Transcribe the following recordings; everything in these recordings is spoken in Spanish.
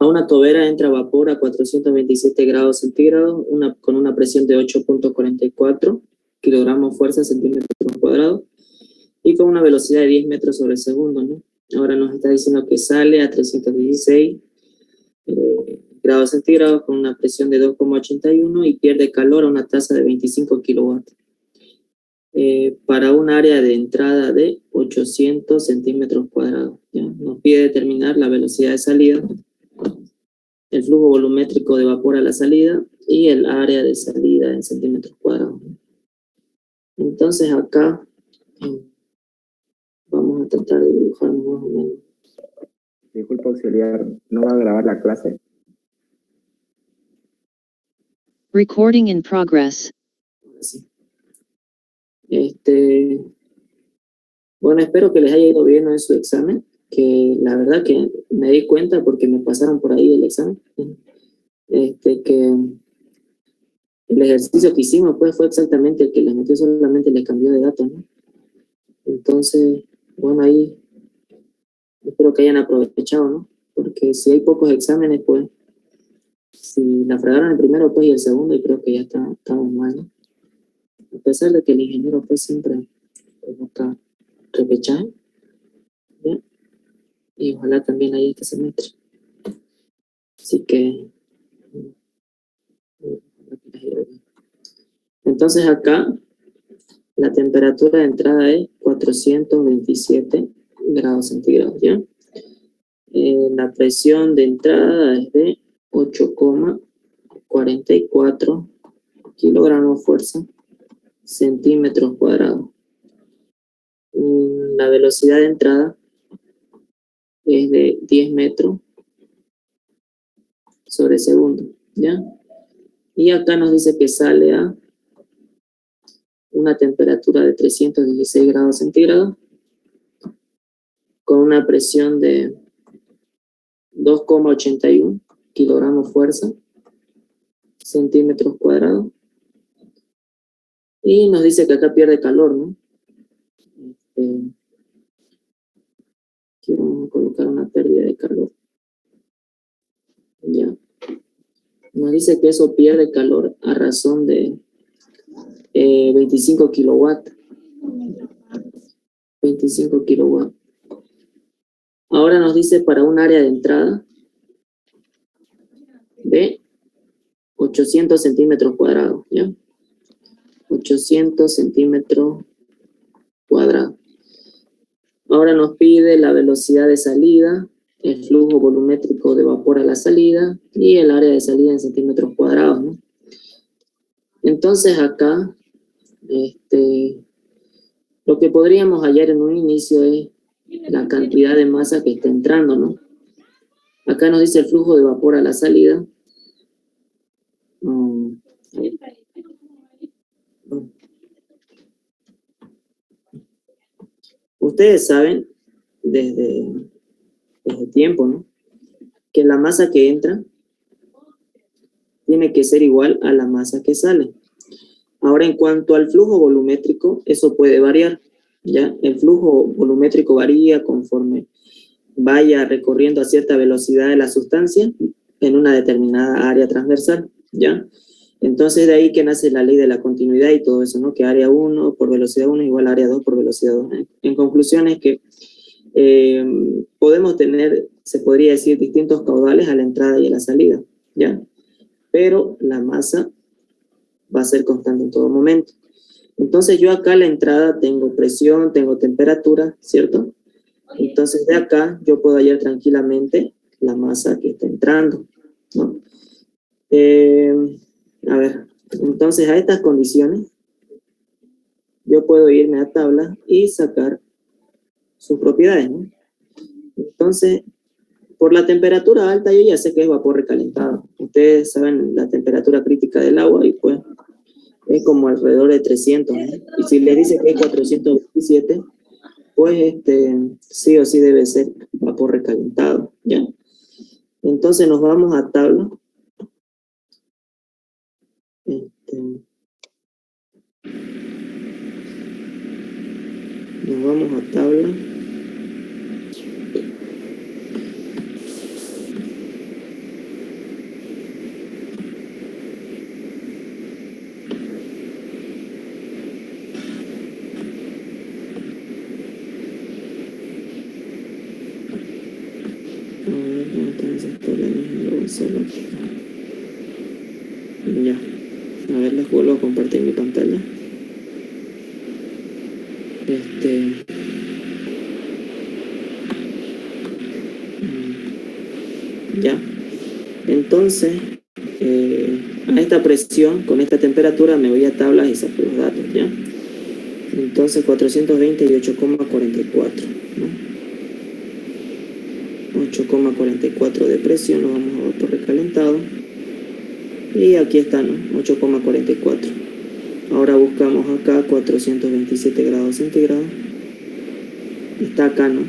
A una tobera entra vapor a 427 grados centígrados con una presión de 8.44 kilogramos fuerza centímetros cuadrados y con una velocidad de 10 metros sobre segundo, ¿no? Ahora nos está diciendo que sale a 316 grados centígrados con una presión de 2,81 y pierde calor a una tasa de 25 kilowatts. Para un área de entrada de 800 centímetros cuadrados. ¿Ya? Nos pide determinar la velocidad de salida, el flujo volumétrico de vapor a la salida y el área de salida en centímetros cuadrados. Entonces acá vamos a tratar de dibujar más o menos. Disculpa, auxiliar, ¿no va a grabar la clase? Recording in progress. Así. Bueno, espero que les haya ido bien en su examen, que la verdad que me di cuenta porque me pasaron por ahí el examen, que el ejercicio que hicimos pues fue exactamente el que les metió, solamente le cambió de datos, ¿no? Entonces, bueno, ahí espero que hayan aprovechado, ¿no? Porque si hay pocos exámenes, pues, si la fregaron el primero, pues, y el segundo, y creo que ya estamos mal, ¿no? A pesar de que el ingeniero, pues, siempre busca repechaje, ¿ya? Y ojalá también haya este semestre. Así que, entonces acá, la temperatura de entrada es 427 grados centígrados, ¿ya? La presión de entrada es de 8,44 kilogramos fuerza centímetros cuadrados. La velocidad de entrada es de 10 metros sobre segundo, ¿ya? Y acá nos dice que sale a una temperatura de 316 grados centígrados con una presión de 2,81 kilogramos fuerza centímetros cuadrados. Y nos dice que acá pierde calor, ¿no? Aquí vamos a colocar una pérdida de calor. Ya. Nos dice que eso pierde calor a razón de 25 kilowatts. 25 kilowatts. Ahora nos dice para un área de entrada de 800 centímetros cuadrados, ¿ya? 800 centímetros cuadrados. Ahora nos pide la velocidad de salida, el flujo volumétrico de vapor a la salida y el área de salida en centímetros cuadrados, ¿no? Entonces acá, lo que podríamos hallar en un inicio es la cantidad de masa que está entrando, ¿no? Acá nos dice el flujo de vapor a la salida. Ustedes saben desde tiempo, ¿no? Que la masa que entra tiene que ser igual a la masa que sale. Ahora, en cuanto al flujo volumétrico, eso puede variar, ¿ya? El flujo volumétrico varía conforme vaya recorriendo a cierta velocidad de la sustancia en una determinada área transversal, ¿ya? Entonces, de ahí que nace la ley de la continuidad y todo eso, ¿no? Que área 1 por velocidad 1 igual a área 2 por velocidad 2. En conclusión es que podemos tener, se podría decir, distintos caudales a la entrada y a la salida, ¿ya? Pero la masa va a ser constante en todo momento. Entonces yo acá a la entrada tengo presión, tengo temperatura, ¿cierto? Entonces de acá yo puedo hallar tranquilamente la masa que está entrando, ¿no? A ver, entonces a estas condiciones yo puedo irme a tabla y sacar sus propiedades, ¿no? Entonces, por la temperatura alta yo ya sé que es vapor recalentado. Ustedes saben la temperatura crítica del agua y pues es como alrededor de 300, ¿no? Y si les dice que es 427, pues sí o sí debe ser vapor recalentado, ¿ya? Entonces nos vamos a tabla. Nos vamos a tabla. ¿Dónde están esas tablas? Lo voy a hacerlo. Ya. A ver, les vuelvo a compartir mi pantalla. Ya. Entonces, a esta presión, con esta temperatura, me voy a tablas y saco los datos, ¿ya? Entonces, 420 y 8,44, ¿no? 8,44 de presión, lo vamos a vapor recalentado. Y aquí está, ¿no? 8,44. Ahora buscamos acá 427 grados centígrados. Está acá, ¿no?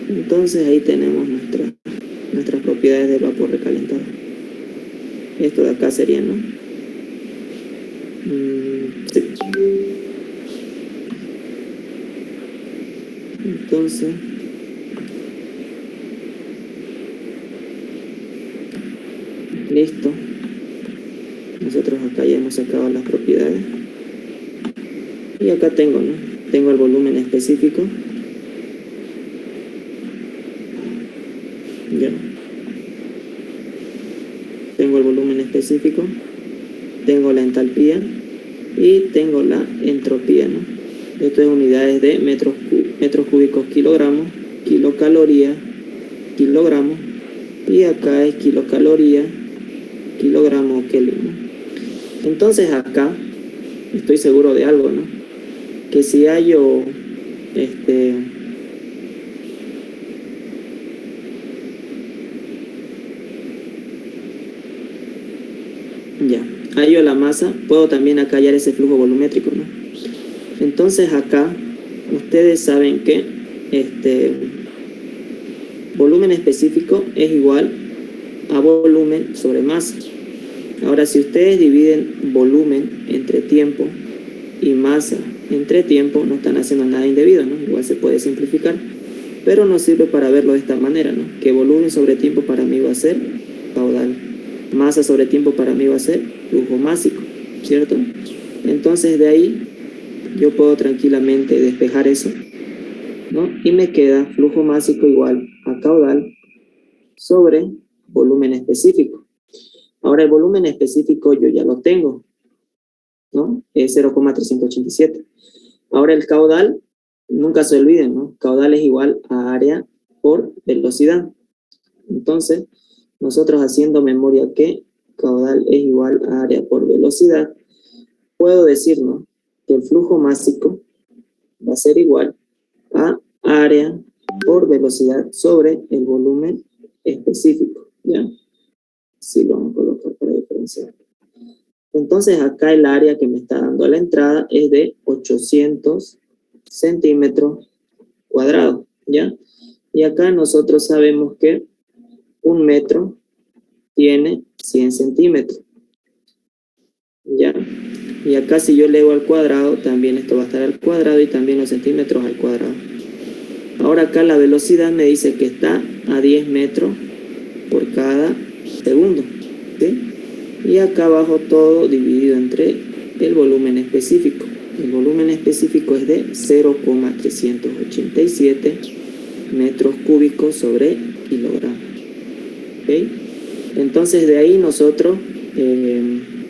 Entonces ahí tenemos nuestras propiedades del vapor recalentado. Esto de acá sería, ¿no? Sí. Entonces, listo. Nosotros acá ya hemos sacado las propiedades. Y acá tengo, ¿no? Tengo el volumen específico. Ya. Tengo el volumen específico. Tengo la entalpía. Y tengo la entropía, ¿no? Esto es unidades de metros cúbicos kilogramos, kilocaloría, kilogramos. Y acá es kilocaloría, kilogramo Kelvin, ¿no? Entonces acá estoy seguro de algo, ¿no? Que si hallo hallo la masa, puedo también acá hallar ese flujo volumétrico, ¿no? Entonces acá ustedes saben que volumen específico es igual a volumen sobre masa. Ahora, si ustedes dividen volumen entre tiempo y masa entre tiempo, no están haciendo nada indebido, ¿no? Igual se puede simplificar, pero nos sirve para verlo de esta manera, ¿no? Que volumen sobre tiempo para mí va a ser caudal, masa sobre tiempo para mí va a ser flujo másico, ¿cierto? Entonces de ahí yo puedo tranquilamente despejar eso, ¿no? Y me queda flujo másico igual a caudal sobre volumen específico. Ahora el volumen específico yo ya lo tengo, ¿no? Es 0,387. Ahora el caudal, nunca se olviden, ¿no? Caudal es igual a área por velocidad. Entonces, nosotros haciendo memoria que caudal es igual a área por velocidad, puedo decir, ¿no? Que el flujo másico va a ser igual a área por velocidad sobre el volumen específico, ¿ya? Sí, lo vamos a colocar para diferenciar. Entonces acá el área que me está dando la entrada es de 800 centímetros cuadrados, ¿ya? Y acá nosotros sabemos que un metro tiene 100 centímetros, ¿ya? Y acá si yo elevo al cuadrado, también esto va a estar al cuadrado y también los centímetros al cuadrado. Ahora acá la velocidad me dice que está a 10 metros por cada segundo, ¿sí? Y acá abajo todo dividido entre el volumen específico. El volumen específico es de 0,387 metros cúbicos sobre kilogramo. ¿Okay? Entonces de ahí nosotros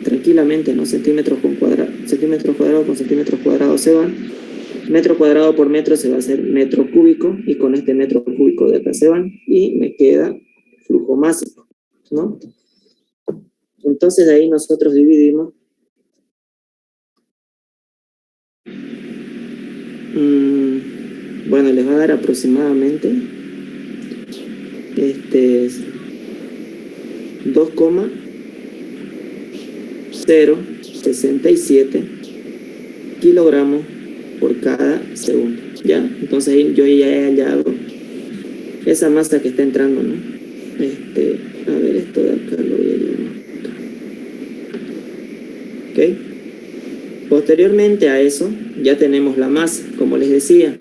tranquilamente, ¿no? Centímetros cuadrados con centímetros cuadrados se van. Metro cuadrado por metro se va a hacer metro cúbico y con este metro cúbico de acá se van y me queda flujo másico, ¿no? Entonces de ahí nosotros dividimos bueno, les va a dar aproximadamente 2,067 kilogramos por cada segundo, ¿ya? Entonces ahí yo ya he hallado esa masa que está entrando, ¿no? A ver, esto de acá lo voy a llevar. ¿Ok? Posteriormente a eso, ya tenemos la masa, como les decía.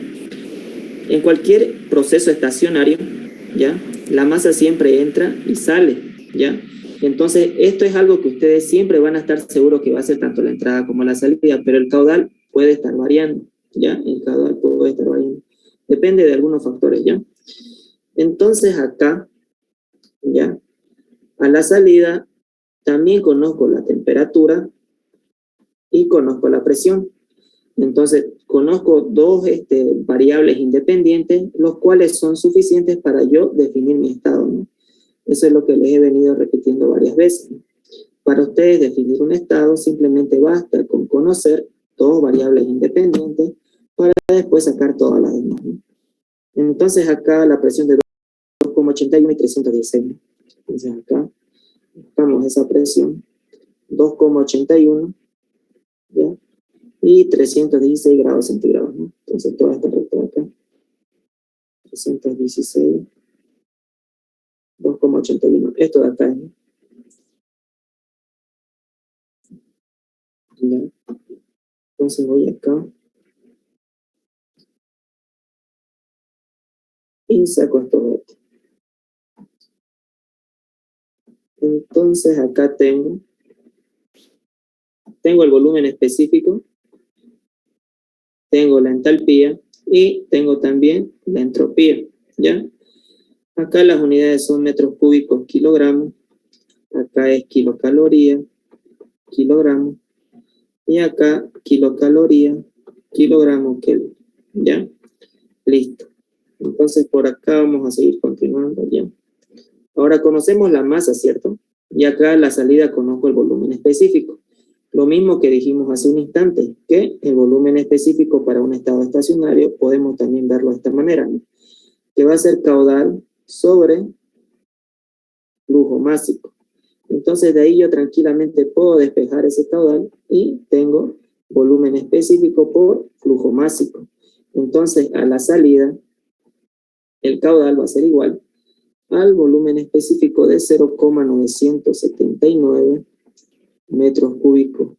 En cualquier proceso estacionario, ¿ya? La masa siempre entra y sale, ¿ya? Entonces, esto es algo que ustedes siempre van a estar seguros que va a ser tanto la entrada como la salida, pero el caudal puede estar variando, ¿ya? El caudal puede estar variando. Depende de algunos factores, ¿ya? Entonces, acá ¿ya? A la salida también conozco la temperatura y conozco la presión. Entonces, conozco dos variables independientes, los cuales son suficientes para yo definir mi estado, ¿no? Eso es lo que les he venido repitiendo varias veces, ¿no? Para ustedes definir un estado simplemente basta con conocer dos variables independientes para después sacar todas las demás, ¿no? Entonces acá la presión de 2,81 y 316, ¿no? Entonces acá buscamos esa presión, 2,81, ¿ya? Y 316 grados centígrados, ¿no? Entonces toda esta recta de acá, 316, 2,81, esto de acá, ¿no? ¿Ya? Entonces voy acá y saco esto. Entonces acá tengo el volumen específico, tengo la entalpía y tengo también la entropía, ¿ya? Acá las unidades son metros cúbicos, kilogramos, acá es kilocaloría, kilogramos, y acá kilocaloría, kilogramo, Kelvin, ¿ya? Listo. Entonces por acá vamos a seguir continuando, ¿ya? Ahora conocemos la masa, ¿cierto? Y acá a la salida conozco el volumen específico. Lo mismo que dijimos hace un instante, que el volumen específico para un estado estacionario podemos también verlo de esta manera, ¿no? Que va a ser caudal sobre flujo másico. Entonces de ahí yo tranquilamente puedo despejar ese caudal y tengo volumen específico por flujo másico. Entonces a la salida el caudal va a ser igual al volumen específico de 0,979 metros cúbicos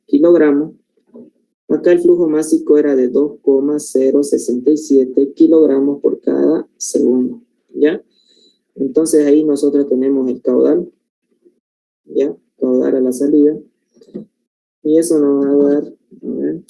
kilogramos. Acá el flujo másico era de 2,067 kilogramos por cada segundo, ¿ya? Entonces ahí nosotros tenemos el caudal, ¿ya? Caudal a la salida. Y eso nos va a dar, a ver,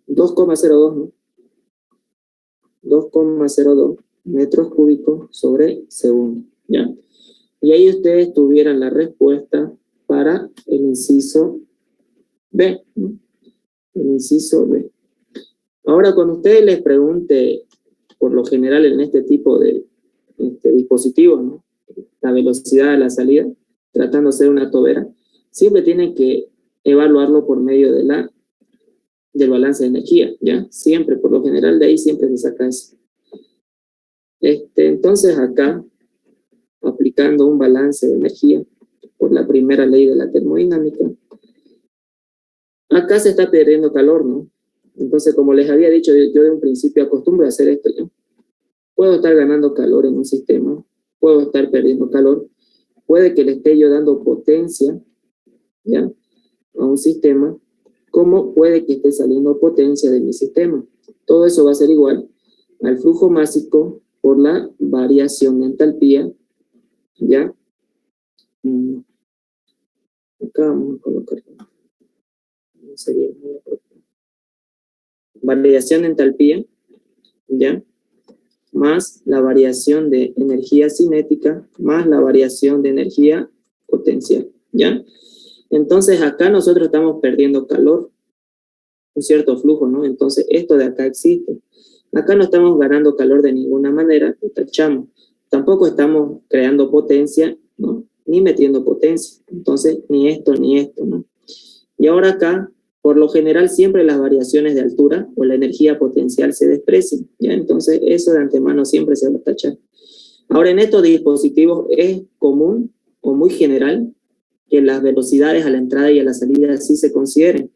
dos coma cero dos, ¿no? 2,02 metros cúbicos sobre segundo, ¿ya? Y ahí ustedes tuvieran la respuesta para el inciso B, ¿no? El inciso B. Ahora, cuando ustedes les pregunte, por lo general en este tipo de dispositivos, ¿no? La velocidad de la salida, tratando de hacer una tobera, siempre tienen que evaluarlo por medio del balance de energía, ¿ya? Siempre, por lo general, de ahí siempre se saca eso. Entonces acá, aplicando un balance de energía por la primera ley de la termodinámica, acá se está perdiendo calor, ¿no? Entonces, como les había dicho, yo de un principio acostumbro a hacer esto, ¿no? Puedo estar ganando calor en un sistema, puedo estar perdiendo calor, puede que le esté yo dando potencia, ¿ya? A un sistema, como puede que esté saliendo potencia de mi sistema. Todo eso va a ser igual al flujo másico por la variación de entalpía, ¿ya? Acá vamos a colocar, no sería muy apropiado. Variación de entalpía, ¿ya? Más la variación de energía cinética, más la variación de energía potencial, ¿ya? Entonces acá nosotros estamos perdiendo calor, un cierto flujo, ¿no? Entonces esto de acá existe. Acá no estamos ganando calor de ninguna manera, lo tachamos. Tampoco estamos creando potencia, ¿no? Ni metiendo potencia. Entonces ni esto, ¿no? Y ahora acá, por lo general, siempre las variaciones de altura o la energía potencial se desprecian, ¿ya? Entonces eso de antemano siempre se va a tachar. Ahora en estos dispositivos es común o muy general que las velocidades a la entrada y a la salida sí se consideren.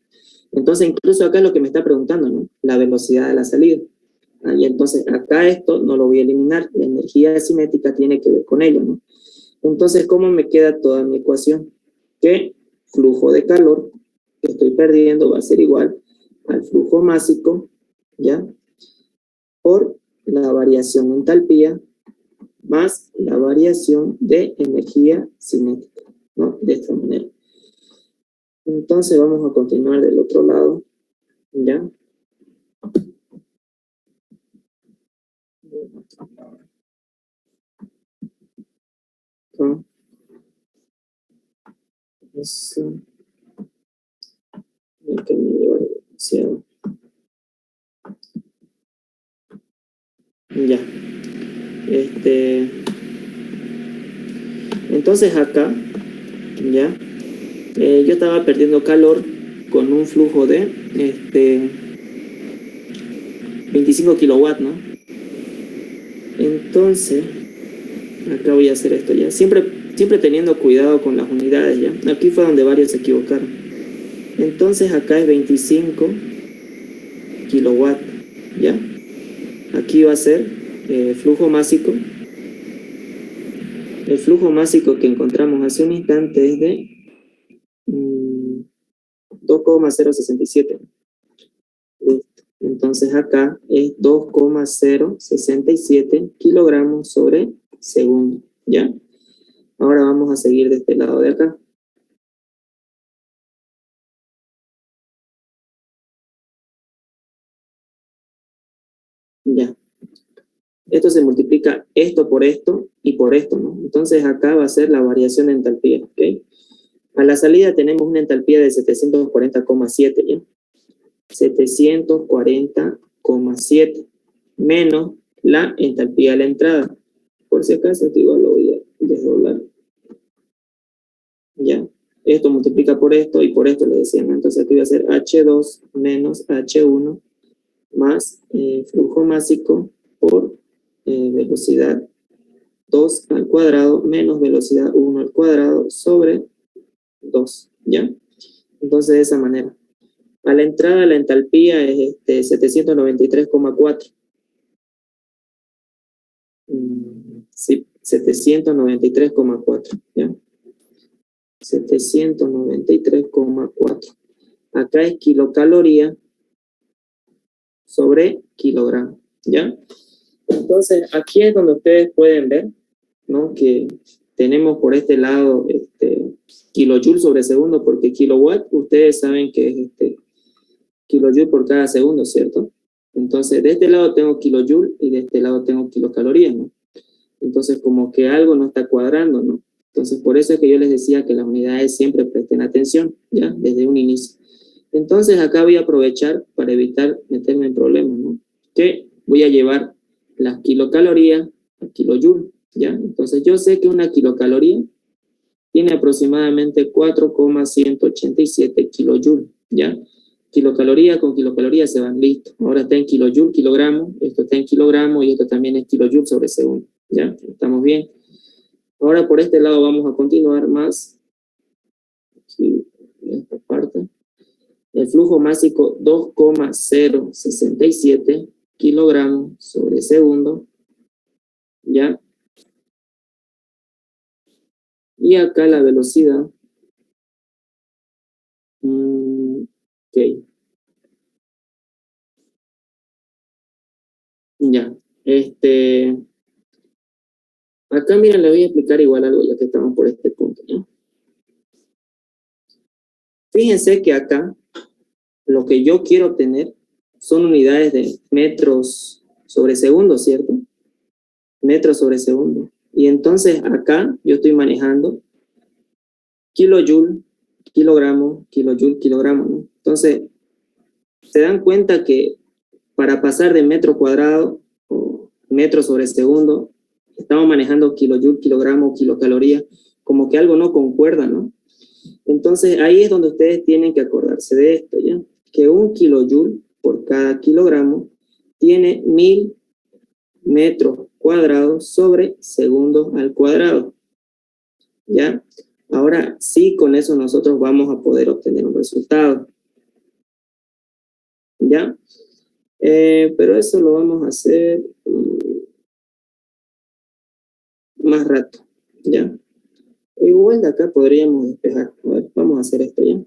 Entonces incluso acá es lo que me está preguntando, ¿no? La velocidad de la salida. Y entonces acá esto no lo voy a eliminar, la energía cinética tiene que ver con ello, ¿no? Entonces, ¿cómo me queda toda mi ecuación? Que flujo de calor que estoy perdiendo va a ser igual al flujo másico ¿ya? Por la variación de entalpía más la variación de energía cinética, ¿no? De esta manera. Entonces vamos a continuar del otro lado, ¿ya? Eso. Que me lleva demasiado. Ya. Entonces acá, ya, yo estaba perdiendo calor con un flujo de 25 kilowatts, ¿no? Entonces, acá voy a hacer esto ya. Siempre teniendo cuidado con las unidades, ya. Aquí fue donde varios se equivocaron. Entonces acá es 25 kilowatts, ¿ya? Aquí va a ser flujo másico. El flujo másico que encontramos hace un instante es de 2,067. Listo. Entonces acá es 2,067 kilogramos sobre segundo, ¿ya? Ahora vamos a seguir de este lado de acá. Ya. Esto se multiplica esto por esto y por esto, ¿no? Entonces acá va a ser la variación de entalpía, ¿ok? A la salida tenemos una entalpía de 740,7, ¿ya? 740,7 menos la entalpía de la entrada. Por si acaso, esto igual lo voy a desdoblar. ¿Ya? Esto multiplica por esto y por esto le decía, ¿no? Entonces aquí va a ser H2 menos H1 más flujo másico por velocidad 2 al cuadrado menos velocidad 1 al cuadrado sobre 2, ¿ya? Entonces de esa manera. A la entrada la entalpía es 793,4. Sí, 793,4, ¿ya? 793,4. Acá es kilocaloría sobre kilogramo, ¿ya? Entonces, aquí es donde ustedes pueden ver, ¿no? Que tenemos por este lado kilojoule sobre segundo, porque kilowatt, ustedes saben que es kilojoule por cada segundo, ¿cierto? Entonces, de este lado tengo kilojoule y de este lado tengo kilocalorías, ¿no? Entonces, como que algo no está cuadrando, ¿no? Entonces, por eso es que yo les decía que las unidades siempre presten atención, ¿ya? Desde un inicio. Entonces, acá voy a aprovechar para evitar meterme en problemas, ¿no? Que voy a llevar las kilocalorías a kilojoule, ¿ya? Entonces, yo sé que una kilocaloría tiene aproximadamente 4,187 kilojoule, ¿ya? Kilocaloría con kilocaloría se van, listo. Ahora está en kilojoule, kilogramo, esto está en kilogramo y esto también es kilojoule sobre segundo, ¿ya? Estamos bien. Ahora por este lado vamos a continuar más. Sí, esta parte. El flujo másico 2,067 kilogramos sobre segundo, ¿ya? Y acá la velocidad. Ok. Ya. Acá, miren, le voy a explicar igual algo ya que estamos por este punto, ¿ya? Fíjense que acá lo que yo quiero obtener son unidades de metros sobre segundo, ¿cierto? Metros sobre segundo. Y entonces acá yo estoy manejando kilojoule, kilogramo, kilojoule, kilogramo, ¿no? Entonces, se dan cuenta que para pasar de metro cuadrado o metro sobre segundo, estamos manejando kilojoule, kilogramo, kilocaloría, como que algo no concuerda, ¿no? Entonces, ahí es donde ustedes tienen que acordarse de esto, ¿ya? Que un kilojoule por cada kilogramo tiene 1000 metros cuadrados sobre segundos al cuadrado, ¿ya? Ahora sí, con eso nosotros vamos a poder obtener un resultado, ¿ya? Pero eso lo vamos a hacer más rato, ¿ya? Igual de acá podríamos despejar. A ver, vamos a hacer esto, ¿ya?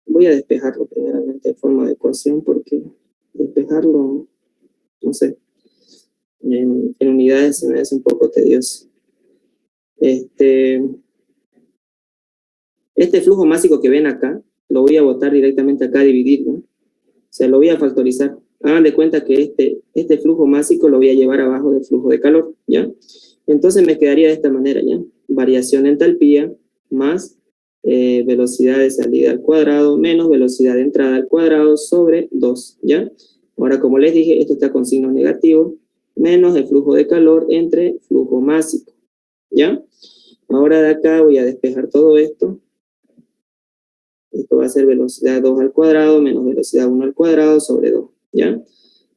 Voy a despejarlo primeramente de forma de ecuación porque despejarlo, no sé, en unidades se me hace un poco tedioso. Este flujo másico que ven acá, lo voy a botar directamente acá a dividir, ¿no? O sea, lo voy a factorizar. Hagan de cuenta que este flujo másico lo voy a llevar abajo del flujo de calor, ¿ya? Entonces me quedaría de esta manera, ¿ya? Variación de entalpía más velocidad de salida al cuadrado menos velocidad de entrada al cuadrado sobre 2, ¿ya? Ahora, como les dije, esto está con signo negativo, menos el flujo de calor entre flujo másico, ¿ya? Ahora de acá voy a despejar todo esto. Esto va a ser velocidad 2 al cuadrado menos velocidad 1 al cuadrado sobre 2, ¿ya?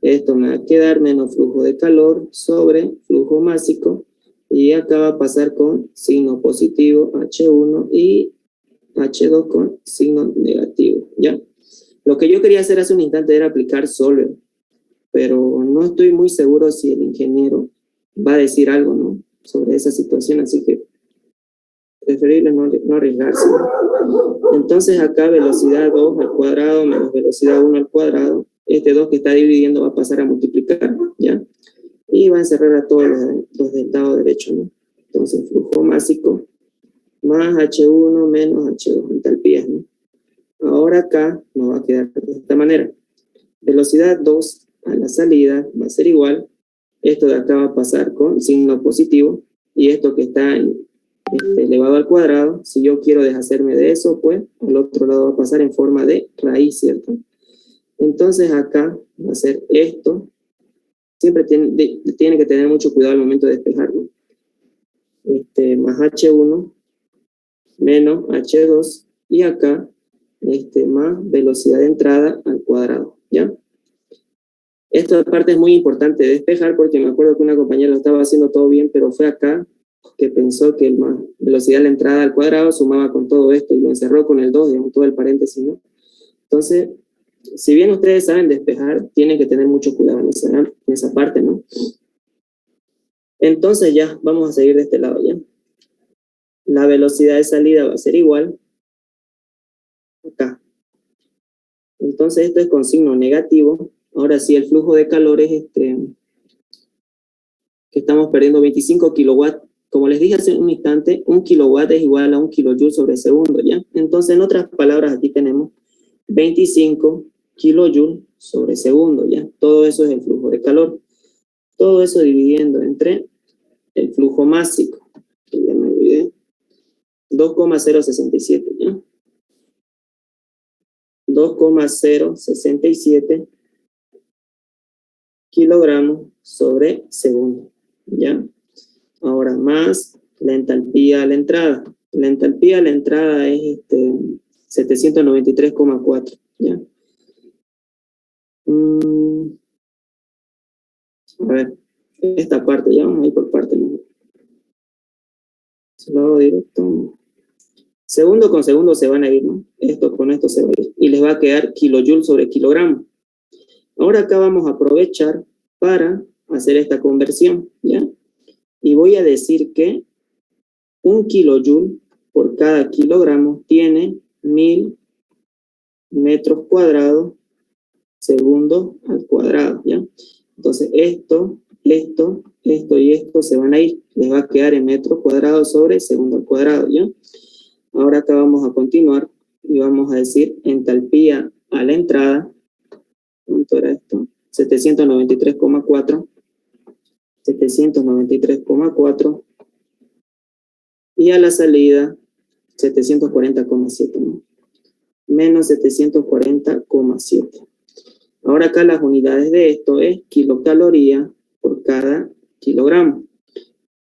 Esto me va a quedar menos flujo de calor sobre flujo másico, y acá va a pasar con signo positivo H1 y H2 con signo negativo, ¿ya? Lo que yo quería hacer hace un instante era aplicar Solver, pero no estoy muy seguro si el ingeniero va a decir algo, ¿no?, sobre esa situación, así que preferible no arriesgarse. Entonces acá velocidad 2 al cuadrado menos velocidad 1 al cuadrado, este 2 que está dividiendo va a pasar a multiplicar, ¿ya? Y va a encerrar a todos los del lado derecho, ¿no? Entonces flujo másico más H1 menos H2 entalpías, ¿no? Ahora acá nos va a quedar de esta manera. Velocidad 2 a la salida va a ser igual. Esto de acá va a pasar con signo positivo, y esto que está elevado al cuadrado, si yo quiero deshacerme de eso, pues al otro lado va a pasar en forma de raíz, ¿cierto? Entonces acá va a ser esto. Siempre tiene que tener mucho cuidado al momento de despejarlo. Más H1 menos H2, y acá más velocidad de entrada al cuadrado, ¿ya? Esta parte es muy importante de despejar porque me acuerdo que una compañera lo estaba haciendo todo bien, pero fue acá que pensó que más velocidad de la entrada al cuadrado sumaba con todo esto y lo encerró con el 2, digamos, todo el paréntesis, ¿no? Entonces, si bien ustedes saben despejar, tienen que tener mucho cuidado en esa parte, ¿no? Entonces ya, vamos a seguir de este lado, ¿ya? La velocidad de salida va a ser igual acá. Entonces esto es con signo negativo. Ahora sí, el flujo de calor es que estamos perdiendo 25 kilowatts. Como les dije hace un instante, 1 kilowatt es igual a 1 kilojoule sobre segundo, ¿ya? Entonces, en otras palabras, aquí tenemos 25 kilojoule sobre segundo, ¿ya? Todo eso es el flujo de calor. Todo eso dividiendo entre el flujo másico, que ya me olvidé, 2,067, ¿ya? 2,067 kilogramos sobre segundo, ¿ya? Ahora más la entalpía a la entrada. La entalpía a la entrada es 793,4, ¿ya? A ver, esta parte, ya vamos a ir por parte, ¿no? Se lo hago directo. Segundo con segundo se van a ir, ¿no? Esto con esto se va a ir. Y les va a quedar kilojoule sobre kilogramo. Ahora acá vamos a aprovechar para hacer esta conversión, ¿ya? Y voy a decir que 1 kilojoule por cada kilogramo tiene 1000 metros cuadrados segundo al cuadrado, ¿ya? Entonces esto y esto se van a ir. Les va a quedar en metros cuadrados sobre segundo al cuadrado, ¿ya? Ahora acá vamos a continuar y vamos a decir entalpía a la entrada. ¿Cuánto era esto? 793,4. 793,4. Y a la salida, 740,7, ¿no? Menos 740,7. Ahora acá las unidades de esto es kilocaloría por cada kilogramo.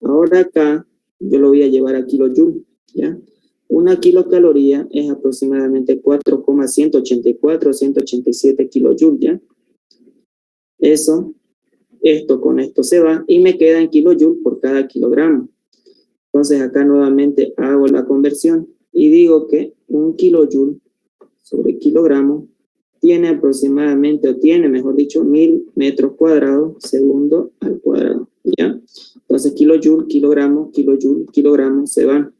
Ahora acá yo lo voy a llevar a kilojoule, ¿ya? Una kilocaloría es aproximadamente 4,187 kilojoule, ¿ya? Eso, esto con esto se va y me queda en kilojoule por cada kilogramo. Entonces acá nuevamente hago la conversión y digo que 1 kilojoule sobre kilogramo tiene aproximadamente, o tiene, mejor dicho, 1000 metros cuadrados segundo al cuadrado, ¿ya? Entonces kilojoule, kilogramo, kilojoule, kilogramo se van.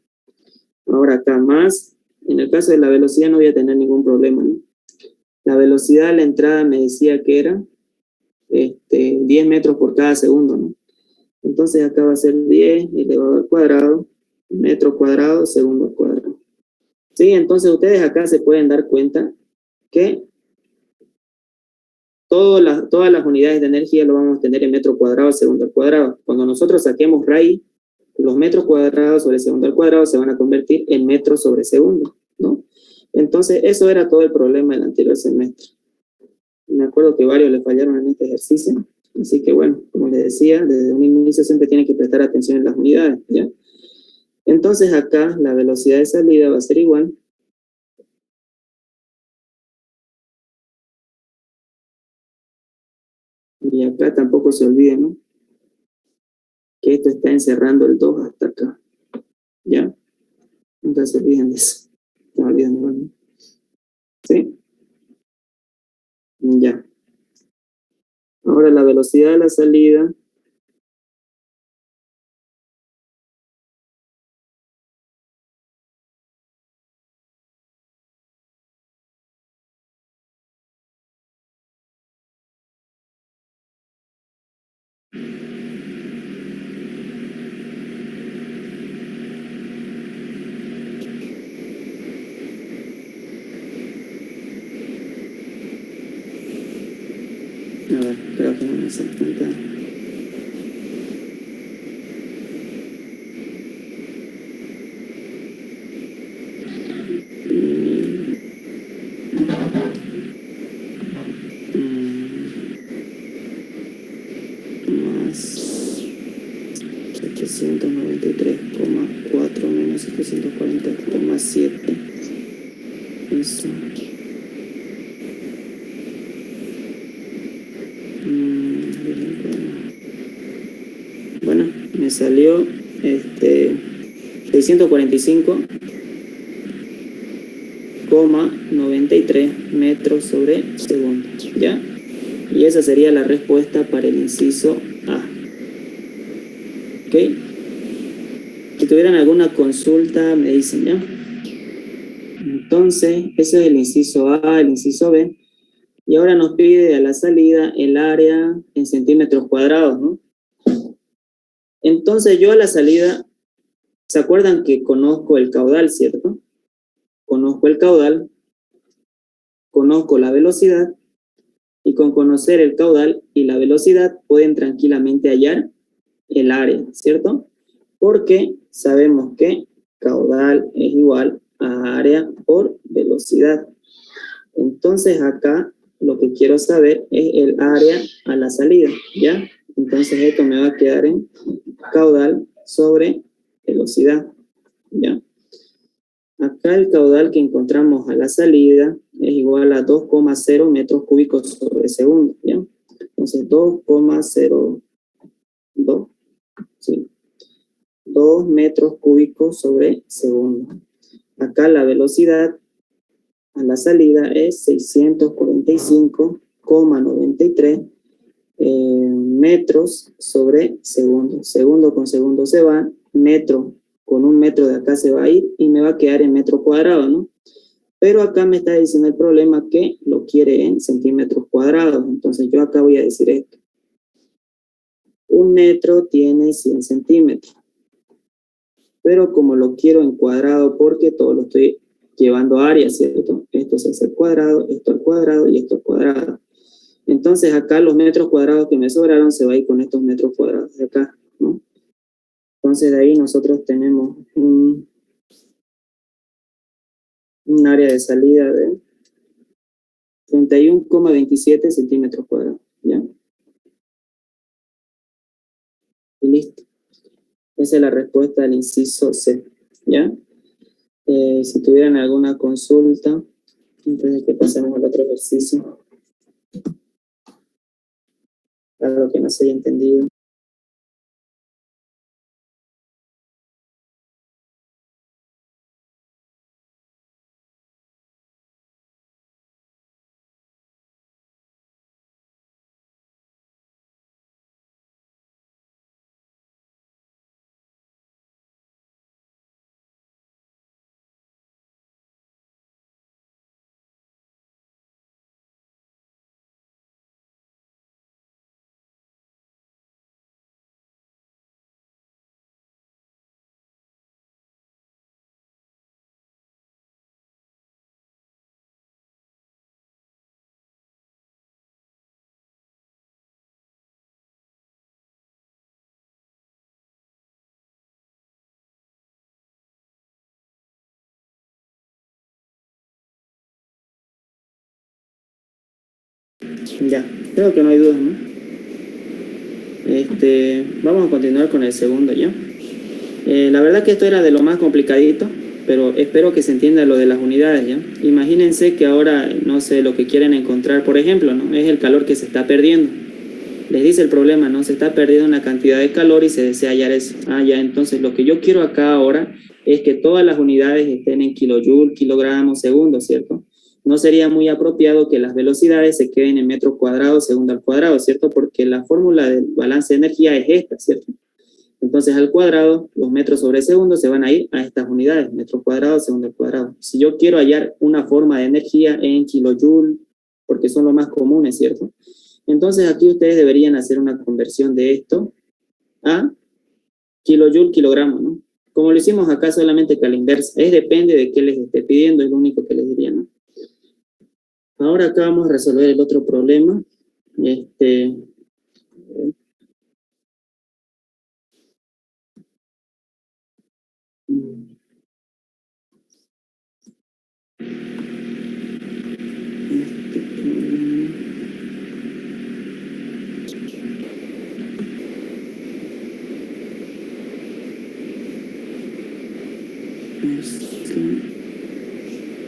Ahora acá más En el caso de la velocidad no voy a tener ningún problema, ¿no? La velocidad a la entrada me decía que era 10 metros por cada segundo, ¿no? Entonces acá va a ser 10 elevado al cuadrado, metro cuadrado, segundo al cuadrado. Sí, entonces ustedes acá se pueden dar cuenta que todas las unidades de energía lo vamos a tener en metro cuadrado, segundo al cuadrado. Cuando nosotros saquemos raíz, los metros cuadrados sobre segundo al cuadrado se van a convertir en metros sobre segundo, ¿no? Entonces, eso era todo el problema del anterior semestre. Me acuerdo que varios le fallaron en este ejercicio, así que bueno, como les decía, desde un inicio siempre tienen que prestar atención en las unidades, ¿ya? Entonces acá la velocidad de salida va a ser igual y acá tampoco se olviden, ¿no?, que esto está encerrando el 2 hasta acá, ¿ya? Nunca se olviden de eso. No olviden, ¿no? ¿Sí? Ya. Ahora la velocidad de la salida a ver, creo que no me hace cuenta. Más 793,4 menos 740,7. Eso. Bueno, me salió 645,93 metros sobre segundo, ¿ya? Y esa sería la respuesta para el inciso A. ¿Ok? Si tuvieran alguna consulta, me dicen, ¿ya? Entonces, ese es el inciso A, el inciso B. Y ahora nos pide a la salida el área en centímetros cuadrados, ¿no? Entonces yo a la salida, ¿se acuerdan que conozco el caudal, cierto? Conozco el caudal, conozco la velocidad, y con conocer el caudal y la velocidad pueden tranquilamente hallar el área, ¿cierto? Porque sabemos que caudal es igual a área por velocidad. Entonces acá lo que quiero saber es el área a la salida, ¿ya? Entonces esto me va a quedar en caudal sobre velocidad, ¿ya? Acá el caudal que encontramos a la salida es igual a 2,0 metros cúbicos sobre segundo, ¿ya? Entonces 2,02, ¿sí? 2 metros cúbicos sobre segundo. Acá la velocidad a la salida es 645,93 metros sobre segundo. Segundo con segundo se va, metro con un metro de acá se va a ir y me va a quedar en metro cuadrado, ¿no? Pero acá me está diciendo el problema que lo quiere en centímetros cuadrados. Entonces yo acá voy a decir esto. Un metro tiene 100 centímetros. Pero como lo quiero en cuadrado porque todo lo estoy llevando a área, ¿cierto? Esto se hace al cuadrado, esto al cuadrado y esto al cuadrado. Entonces acá los metros cuadrados que me sobraron se va a ir con estos metros cuadrados de acá, ¿no? Entonces de ahí nosotros tenemos un área de salida de 31,27 centímetros cuadrados, ¿ya? Y listo. Esa es la respuesta del inciso C, ¿ya? Si tuvieran alguna consulta, antes de que pasemos al otro ejercicio, algo que no se haya entendido. Ya, creo que no hay dudas, ¿no? Vamos a continuar con el segundo, ¿ya? La verdad que esto era de lo más complicadito, pero espero que se entienda lo de las unidades, ¿ya? Imagínense que ahora, no sé, lo que quieren encontrar, por ejemplo, ¿no? Es el calor que se está perdiendo. Les dice el problema, ¿no? Se está perdiendo una cantidad de calor y se desea hallar eso. Ah, ya, entonces lo que yo quiero acá ahora es que todas las unidades estén en kilojoule, kilogramos, segundos, ¿cierto? No sería muy apropiado que las velocidades se queden en metro cuadrado, segundo al cuadrado, ¿cierto? Porque la fórmula del balance de energía es esta, ¿cierto? Entonces al cuadrado, los metros sobre segundo se van a ir a estas unidades, metro cuadrado, segundo al cuadrado. Si yo quiero hallar una forma de energía en kilojoule, porque son los más comunes, ¿cierto? Entonces aquí ustedes deberían hacer una conversión de esto a kilojoule, kilogramo, ¿no? Como lo hicimos acá solamente que a la inversa. Depende de qué les esté pidiendo, es lo único que les diría, ¿no? Ahora acá vamos a resolver el otro problema.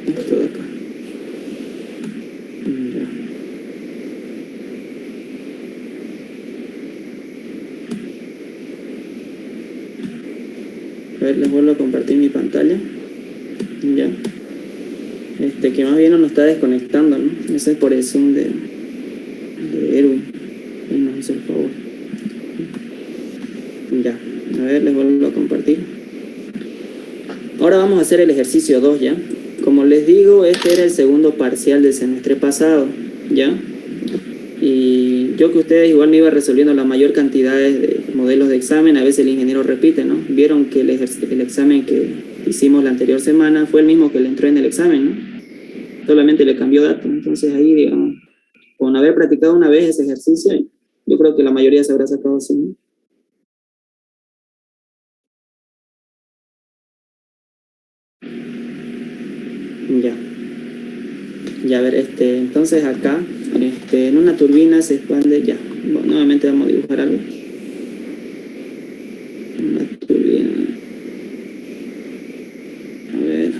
Esto de acá. Ya. A ver, les vuelvo a compartir mi pantalla. Ya. Que más bien no nos está desconectando, ¿no? Ese es por el Zoom de Erwin. Él nos hizo el favor. Ya. A ver, les vuelvo a compartir. Ahora vamos a hacer el ejercicio 2, ¿ya? Como les digo, este era el segundo parcial del semestre pasado, ¿ya? Y yo que ustedes igual me iba resolviendo la mayor cantidad de modelos de examen, a veces el ingeniero repite, ¿no? Vieron que el examen que hicimos la anterior semana fue el mismo que le entró en el examen, ¿no? Solamente le cambió datos, entonces ahí, digamos, con haber practicado una vez ese ejercicio, yo creo que la mayoría se habrá sacado así, ¿no? Ya. Ya, a ver, entonces acá, en una turbina se expande, ya. Bueno, nuevamente vamos a dibujar algo. Una turbina. A ver.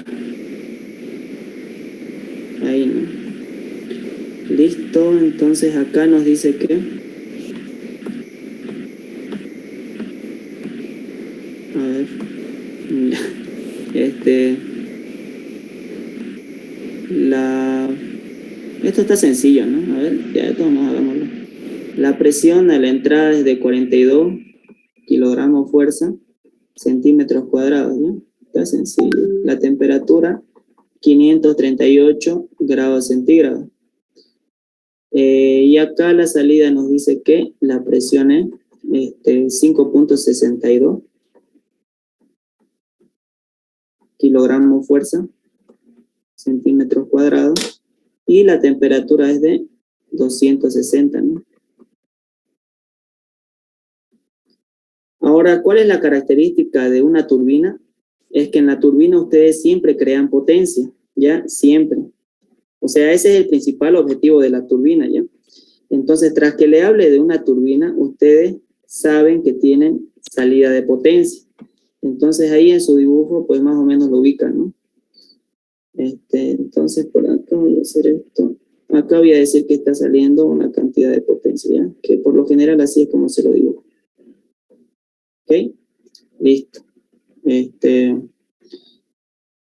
Ahí, ¿no? Listo, entonces acá nos dice que... A ver. Ya. Esto está sencillo, ¿no? A ver, ya de todos modos hagámoslo. La presión a la entrada es de 42 kilogramos fuerza, centímetros cuadrados, ¿no? Está sencillo. La temperatura, 538 grados centígrados. Y acá la salida nos dice que la presión es 5.62 kilogramos fuerza, centímetros cuadrados, y la temperatura es de 260, ¿no? Ahora, ¿cuál es la característica de una turbina? Es que en la turbina ustedes siempre crean potencia, ¿ya? Siempre. O sea, ese es el principal objetivo de la turbina, ¿ya? Entonces, tras que le hable de una turbina, ustedes saben que tienen salida de potencia. Entonces, ahí en su dibujo, pues más o menos lo ubican, ¿no? Entonces, por acá voy a hacer esto. Acá voy a decir que está saliendo una cantidad de potencia, ¿ya? Que por lo general así es como se lo dibujo. ¿Ok? Listo.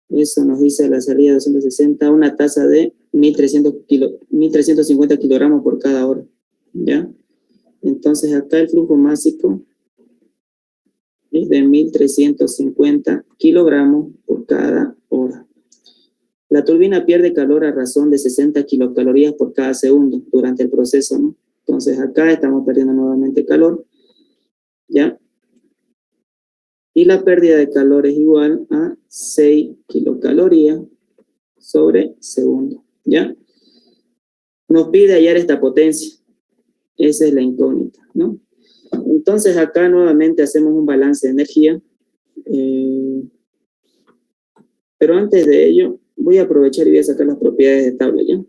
Eso nos dice la salida de 260, una tasa de 1350 kilogramos por cada hora, ¿ya? Entonces acá el flujo másico es de 1350 kilogramos por cada hora. La turbina pierde calor a razón de 60 kilocalorías por cada segundo durante el proceso, ¿no? Entonces acá estamos perdiendo nuevamente calor, ¿ya? Y la pérdida de calor es igual a 6 kilocalorías sobre segundo, ¿ya? Nos pide hallar esta potencia. Esa es la incógnita, ¿no? Entonces acá nuevamente hacemos un balance de energía. Pero antes de ello, voy a aprovechar y voy a sacar las propiedades de tabla, ¿ya?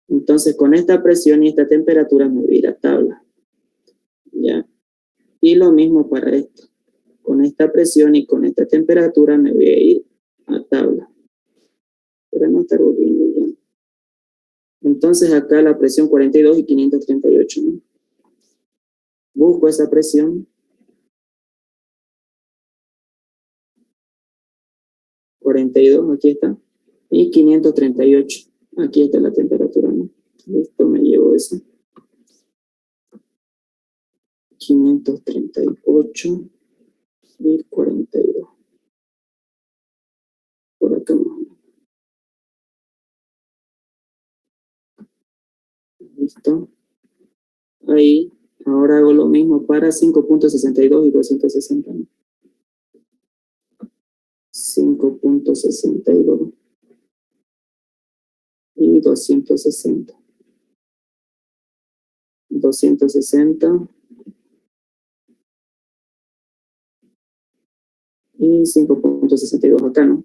Entonces, con esta presión y esta temperatura me voy a ir a tabla. ¿Ya? Y lo mismo para esto. Con esta presión y con esta temperatura me voy a ir a tabla. Para no estar volviendo ya. Entonces, acá la presión 42 y 538, ¿no? Busco esa presión. 42, aquí está. Y 538. Aquí está la temperatura, ¿no? Listo, me llevo eso. 538 y 42. Por acá más. Listo. Ahí. Ahora hago lo mismo para 5.62 y 260, ¿no? 5.62 y 260. 260 y 5.62 acá, ¿no?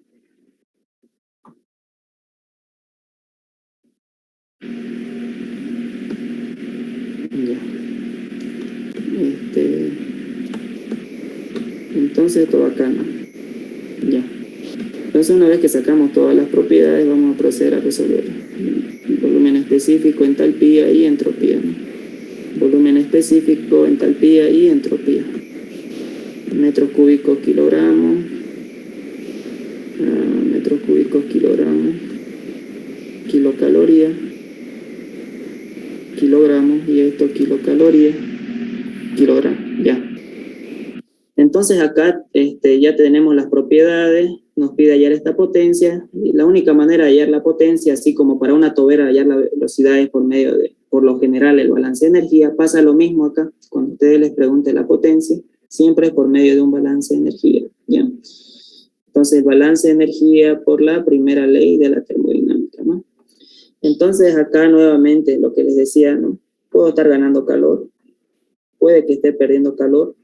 Ya. Entonces todo acá, ¿no? Ya. Entonces una vez que sacamos todas las propiedades, vamos a proceder a resolver volumen específico, entalpía y entropía, ¿no? Volumen específico, entalpía y entropía. Metros cúbicos, kilogramos. Metros cúbicos, kilogramos. Kilocalorías. Kilogramos. Y esto, kilocalorías. Kilogramos. Ya. Entonces acá ya tenemos las propiedades. Nos pide hallar esta potencia. Y la única manera de hallar la potencia, así como para una tobera hallar la velocidad, es por medio de, por lo general, el balance de energía. Pasa lo mismo acá. Cuando ustedes les pregunten la potencia, siempre es por medio de un balance de energía. ¿Ya? Entonces, balance de energía por la primera ley de la termodinámica, ¿no? Entonces, acá nuevamente lo que les decía, ¿no? Puedo estar ganando calor, puede que esté perdiendo calor,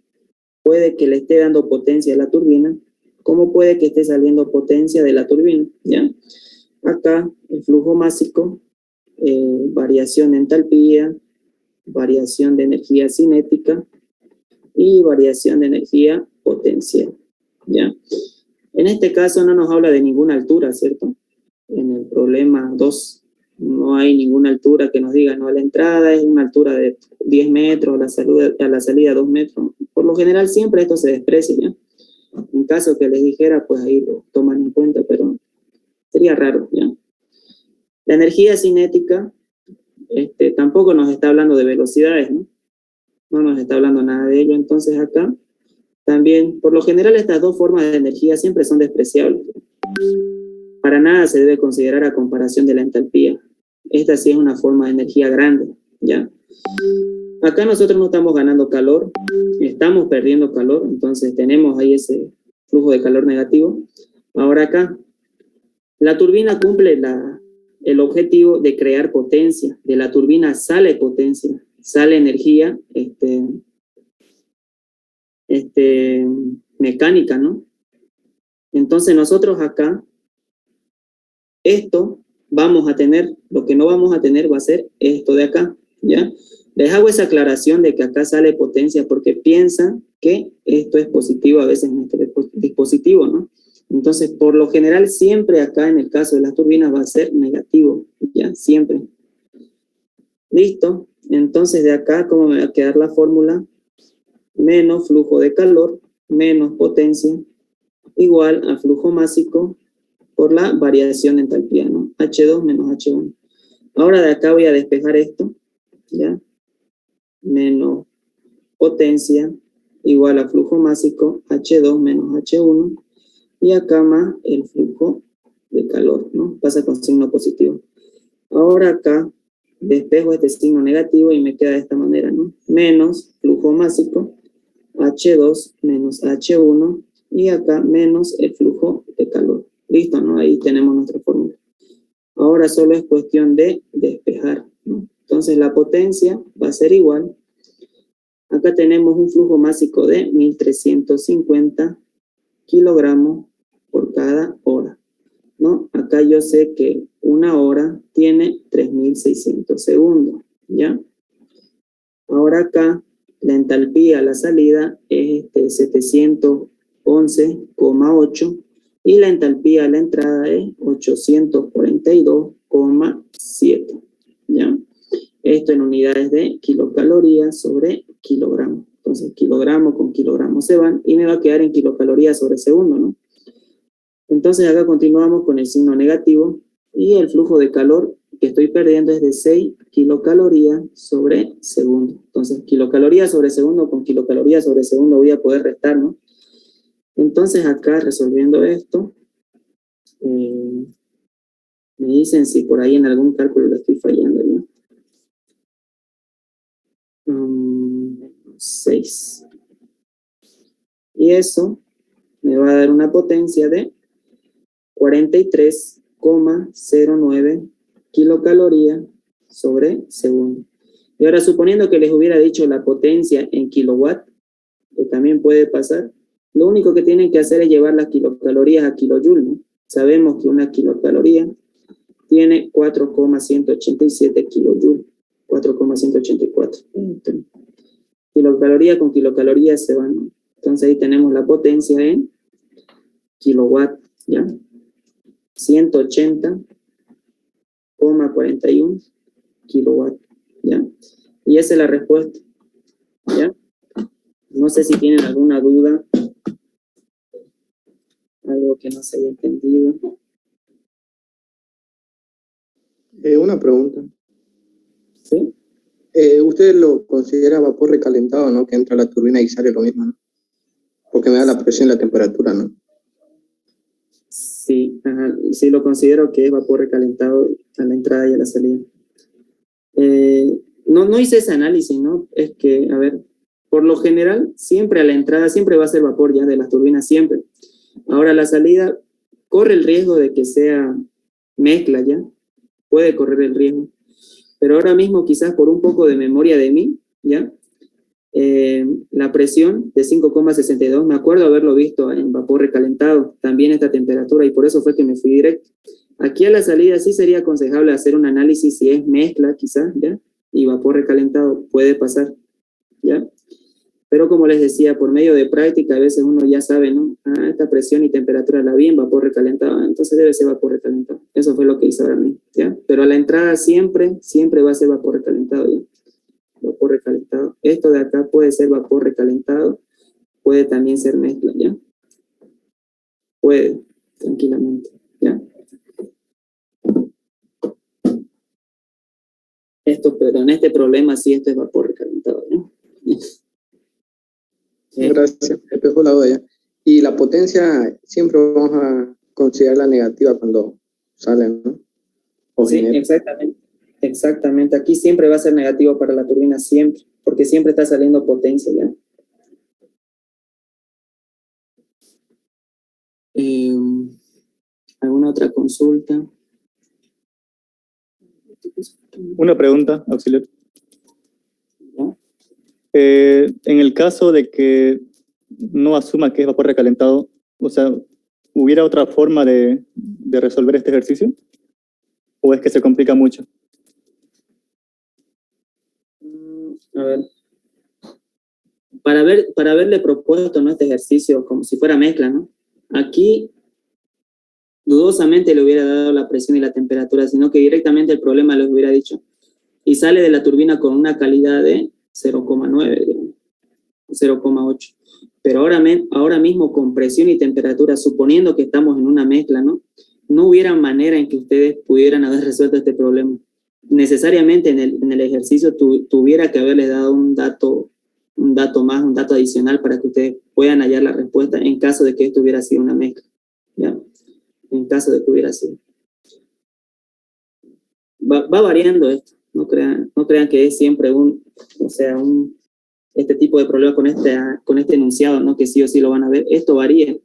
puede que le esté dando potencia a la turbina, como puede que esté saliendo potencia de la turbina, ¿ya? Acá, el flujo másico, variación de entalpía, variación de energía cinética y variación de energía potencial, ¿ya? En este caso no nos habla de ninguna altura, ¿cierto? En el problema 2 no hay ninguna altura que nos diga, no, a la entrada es una altura de 10 metros, a la salida 2 metros. Por lo general siempre esto se desprecia, ¿ya? En caso que les dijera, pues ahí lo toman en cuenta, pero sería raro, ¿ya? La energía cinética tampoco nos está hablando de velocidades, ¿no? No nos está hablando nada de ello, entonces acá también, por lo general, estas dos formas de energía siempre son despreciables. Para nada se debe considerar a comparación de la entalpía. Esta sí es una forma de energía grande, ¿ya? Acá nosotros no estamos ganando calor, estamos perdiendo calor, entonces tenemos ahí ese flujo de calor negativo. Ahora acá, la turbina cumple el objetivo de crear potencia. De la turbina sale potencia, sale energía, mecánica, ¿no? Entonces nosotros acá, esto vamos a tener, lo que no vamos a tener va a ser esto de acá, ¿ya? Les hago esa aclaración de que acá sale potencia porque piensan que esto es positivo a veces en nuestro dispositivo, ¿no? Entonces, por lo general, siempre acá en el caso de las turbinas va a ser negativo, ¿ya? Siempre. Listo. Entonces, de acá, ¿cómo me va a quedar la fórmula? Menos flujo de calor, menos potencia, igual a flujo másico por la variación de entalpía, ¿no? H2 menos H1. Ahora de acá voy a despejar esto, ¿ya? Menos potencia igual a flujo másico, H2 menos H1, y acá más el flujo de calor, ¿no? Pasa con signo positivo. Ahora acá despejo este signo negativo y me queda de esta manera, ¿no? Menos flujo másico, H2 menos H1, y acá menos el flujo de calor. Listo, ¿no? Ahí tenemos nuestra fórmula. Ahora solo es cuestión de despejar, ¿no? Entonces la potencia va a ser igual. Acá tenemos un flujo másico de 1350 kilogramos por cada hora, ¿no? Acá yo sé que una hora tiene 3600 segundos, ¿ya? Ahora acá, la entalpía a la salida es 711,8 y la entalpía a la entrada es 842,7, ¿ya? Esto en unidades de kilocalorías sobre kilogramo. Entonces, kilogramo con kilogramo se van y me va a quedar en kilocalorías sobre segundo, ¿no? Entonces, acá continuamos con el signo negativo y el flujo de calor que estoy perdiendo es de 6 kilocalorías sobre segundo. Entonces, kilocalorías sobre segundo con kilocalorías sobre segundo voy a poder restar, ¿no? Entonces, acá resolviendo esto, me dicen si por ahí en algún cálculo lo estoy fallando, ¿no? 6. Y eso me va a dar una potencia de 43,09 kilocalorías sobre segundo. Y ahora, suponiendo que les hubiera dicho la potencia en kilowatt, que también puede pasar, lo único que tienen que hacer es llevar las kilocalorías a kilojoule, ¿no? Sabemos que una kilocaloría tiene 4,187 kilojoule, 4,184. Kilocaloría con kilocaloría se van, ¿no? Entonces ahí tenemos la potencia en kilowatt, ¿ya? 180,41 kilowatt, ¿ya? Y esa es la respuesta, ¿ya? No sé si tienen alguna duda, algo que no se haya entendido. Una pregunta. ¿Sí? ¿Usted lo considera vapor recalentado, no? Que entra a la turbina y sale lo mismo, ¿no? Porque me da la presión y la temperatura, ¿no? Sí, sí lo considero que es vapor recalentado a la entrada y a la salida. No hice ese análisis, ¿no? Es que, a ver, por lo general, siempre a la entrada, siempre va a ser vapor ya de las turbinas, siempre. Ahora la salida corre el riesgo de que sea mezcla, ¿ya? Puede correr el riesgo. Pero ahora mismo, quizás por un poco de memoria de mí, ¿ya? La presión de 5,62, me acuerdo haberlo visto en vapor recalentado, también esta temperatura, y por eso fue que me fui directo. Aquí a la salida sí sería aconsejable hacer un análisis si es mezcla quizás, ¿ya? Y vapor recalentado puede pasar, ¿ya? Pero como les decía, por medio de práctica a veces uno ya sabe, ¿no? Esta presión y temperatura la vi en vapor recalentado, entonces debe ser vapor recalentado. Eso fue lo que hice ahora mismo, ¿ya? Pero a la entrada siempre va a ser vapor recalentado, ¿ya? Vapor recalentado. Esto de acá puede ser vapor recalentado, puede también ser mezcla, ¿ya? Puede, tranquilamente, ¿ya? Esto, pero en este problema sí, esto es vapor recalentado, ¿no? Gracias, me despejó la duda ya. Y la potencia siempre vamos a considerarla negativa cuando sale, ¿no? O Sí, genera. exactamente. Exactamente. Aquí siempre va a ser negativo para la turbina, siempre, porque siempre está saliendo potencia, ¿ya? ¿Alguna otra consulta? Una pregunta, auxiliar. ¿Ya? En el caso de que no asuma que es vapor recalentado, o sea, ¿hubiera otra forma de resolver este ejercicio? ¿O es que se complica mucho? A ver. Para haberle propuesto, ¿no?, este ejercicio como si fuera mezcla, ¿no? Aquí dudosamente le hubiera dado la presión y la temperatura, sino que directamente el problema les hubiera dicho. Y sale de la turbina con una calidad de 0,9, 0,8. Pero ahora mismo con presión y temperatura, suponiendo que estamos en una mezcla, ¿no? No hubiera manera en que ustedes pudieran haber resuelto este problema. Necesariamente en el ejercicio tuviera que haberles dado un dato más, un dato adicional para que ustedes puedan hallar la respuesta en caso de que esto hubiera sido una mezcla, ¿ya? En caso de que hubiera sido. Va variando esto, no crean que es siempre este tipo de problema con este enunciado, ¿no? Que sí o sí lo van a ver. Esto varía.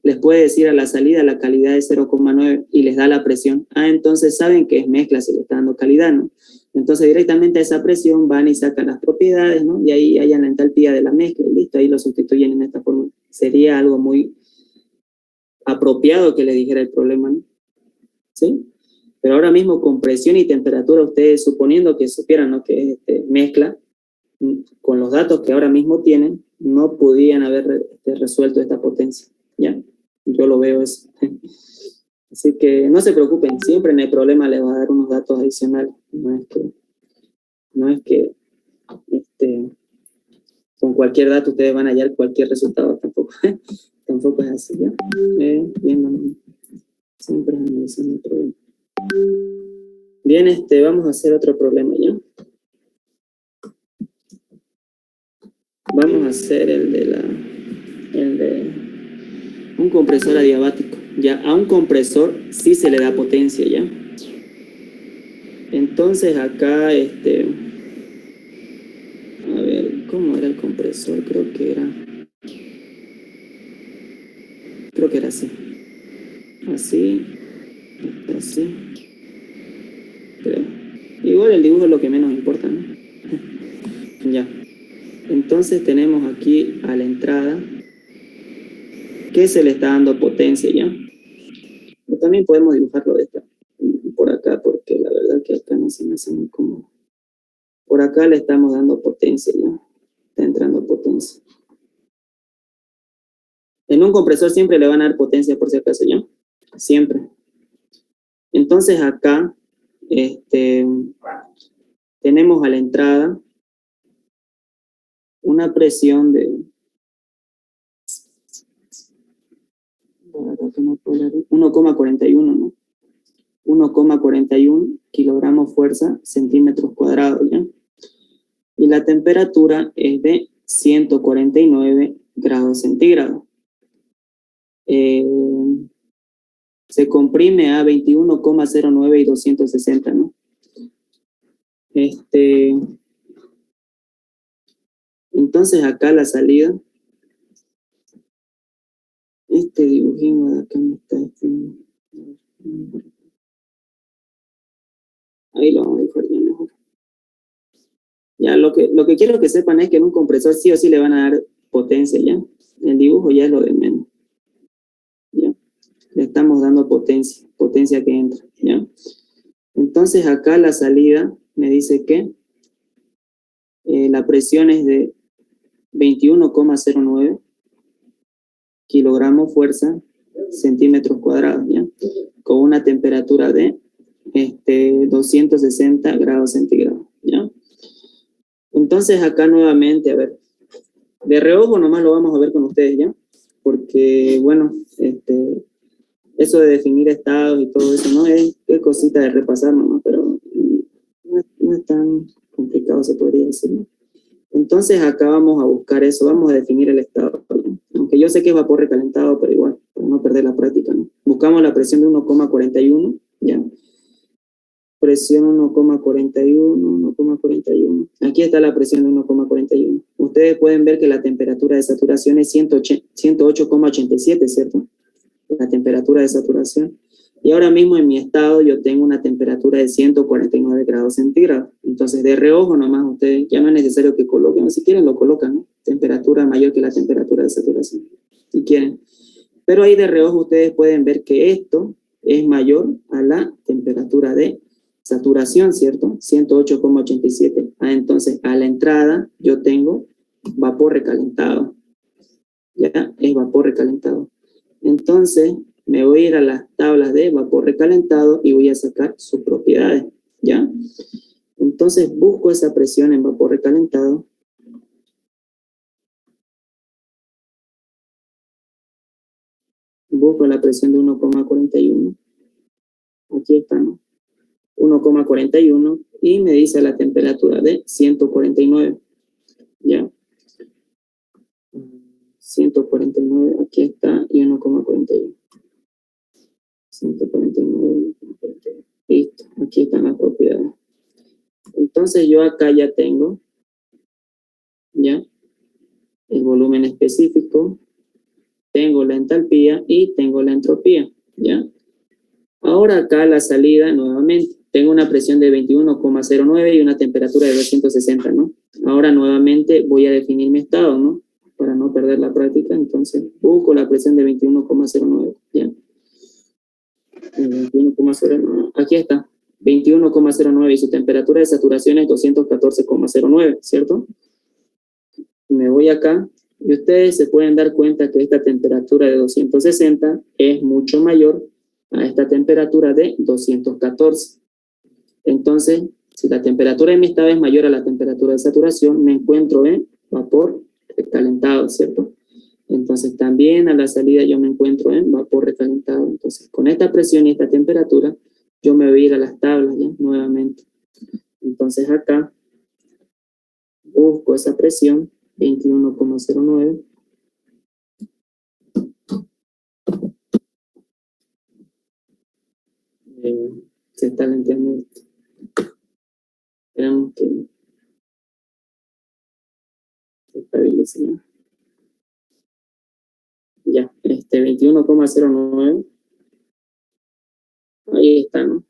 Les puede decir a la salida la calidad es 0,9 y les da la presión. Entonces saben que es mezcla si le está dando calidad, ¿no? Entonces directamente a esa presión van y sacan las propiedades, ¿no? Y ahí hayan la entalpía de la mezcla y listo, ahí lo sustituyen en esta forma. Sería algo muy apropiado que le dijera el problema, ¿no? ¿Sí? Pero ahora mismo con presión y temperatura, ustedes suponiendo que supieran, ¿no?, que es mezcla, con los datos que ahora mismo tienen, no podían haber resuelto esta potencia, ¿ya? Yo lo veo eso. Así que no se preocupen, siempre en el problema les va a dar unos datos adicionales. No es que con cualquier dato ustedes van a hallar cualquier resultado, tampoco. Tampoco es así, ¿ya? Bien, siempre analizando el problema. Bien, vamos a hacer otro problema, ¿ya? Vamos a hacer el de un compresor adiabático. Ya, a un compresor sí se le da potencia, ¿ya? Entonces acá, a ver, ¿cómo era el compresor? Creo que era así. Así. Creo. Igual el dibujo es lo que menos importa, ¿no? Ya. Entonces tenemos aquí a la entrada que se le está dando potencia, ¿ya? Pero también podemos dibujarlo por acá, porque la verdad que acá no se me hace muy cómodo. Por acá le estamos dando potencia, ¿ya? Está entrando potencia. En un compresor siempre le van a dar potencia, por si acaso, ¿ya? Siempre. Entonces acá, tenemos a la entrada una presión de 1,41, ¿no? 1,41 kilogramos fuerza centímetros cuadrados, ¿ya? Y la temperatura es de 149 grados centígrados. Se comprime a 21,09 y 260, ¿no? Entonces acá la salida, dibujito de acá no está, ahí lo vamos a dibujar ya mejor. Ya, lo que quiero que sepan es que en un compresor sí o sí le van a dar potencia, ¿ya? El dibujo ya es lo de menos, ¿ya? Le estamos dando potencia que entra, ¿ya? Entonces acá la salida me dice que la presión es de 21,09 kilogramos fuerza centímetros cuadrados, ¿ya? Con una temperatura de 260 grados centígrados, ¿ya? Entonces acá nuevamente, a ver, de reojo nomás lo vamos a ver con ustedes, ¿ya? Porque, bueno, eso de definir estados y todo eso, ¿no? Es cosita de repasar nomás, pero no es tan complicado, se podría decir, ¿no? Entonces acá vamos a buscar eso, vamos a definir el estado, ¿no? Aunque yo sé que es vapor recalentado, pero igual, para no perder la práctica, ¿no? Buscamos la presión de 1,41, ¿ya? Presión 1,41. Aquí está la presión de 1,41. Ustedes pueden ver que la temperatura de saturación es 108,87, ¿cierto? La temperatura de saturación. Y ahora mismo en mi estado yo tengo una temperatura de 149 grados centígrados. Entonces de reojo nomás ustedes, ya no es necesario que coloquen, si quieren lo colocan, ¿no? Temperatura mayor que la temperatura de saturación, si quieren. Pero ahí de reojo ustedes pueden ver que esto es mayor a la temperatura de saturación, ¿cierto? 108,87. Entonces a la entrada yo tengo vapor recalentado. Ya es vapor recalentado. Entonces me voy a ir a las tablas de vapor recalentado y voy a sacar sus propiedades, ¿ya? Entonces busco esa presión en vapor recalentado. Busco la presión de 1,41. Aquí está, ¿no? 1,41 y me dice la temperatura de 149, ¿ya? 149, aquí está, y 1,41. 149, 1,41. Listo, aquí están las propiedades. Entonces yo acá ya tengo, ¿ya? El volumen específico, tengo la entalpía y tengo la entropía, ¿ya? Ahora acá la salida nuevamente, tengo una presión de 21,09 y una temperatura de 260, ¿no? Ahora nuevamente voy a definir mi estado, ¿no? Para no perder la práctica, entonces busco la presión de 21,09, ¿ya? 21,09. Aquí está. 21,09 y su temperatura de saturación es 214,09, ¿cierto? Me voy acá y ustedes se pueden dar cuenta que esta temperatura de 260 es mucho mayor a esta temperatura de 214. Entonces, si la temperatura de mi estado es mayor a la temperatura de saturación, me encuentro en vapor recalentado, ¿cierto? Entonces, también a la salida yo me encuentro en vapor recalentado. Entonces, con esta presión y esta temperatura, yo me voy a ir a las tablas ya nuevamente. Entonces, acá busco esa presión, 21,09. Se está lenteando esto. Esperamos que se estabilice, ¿no? Ya, 21,09. Ahí está, ¿no?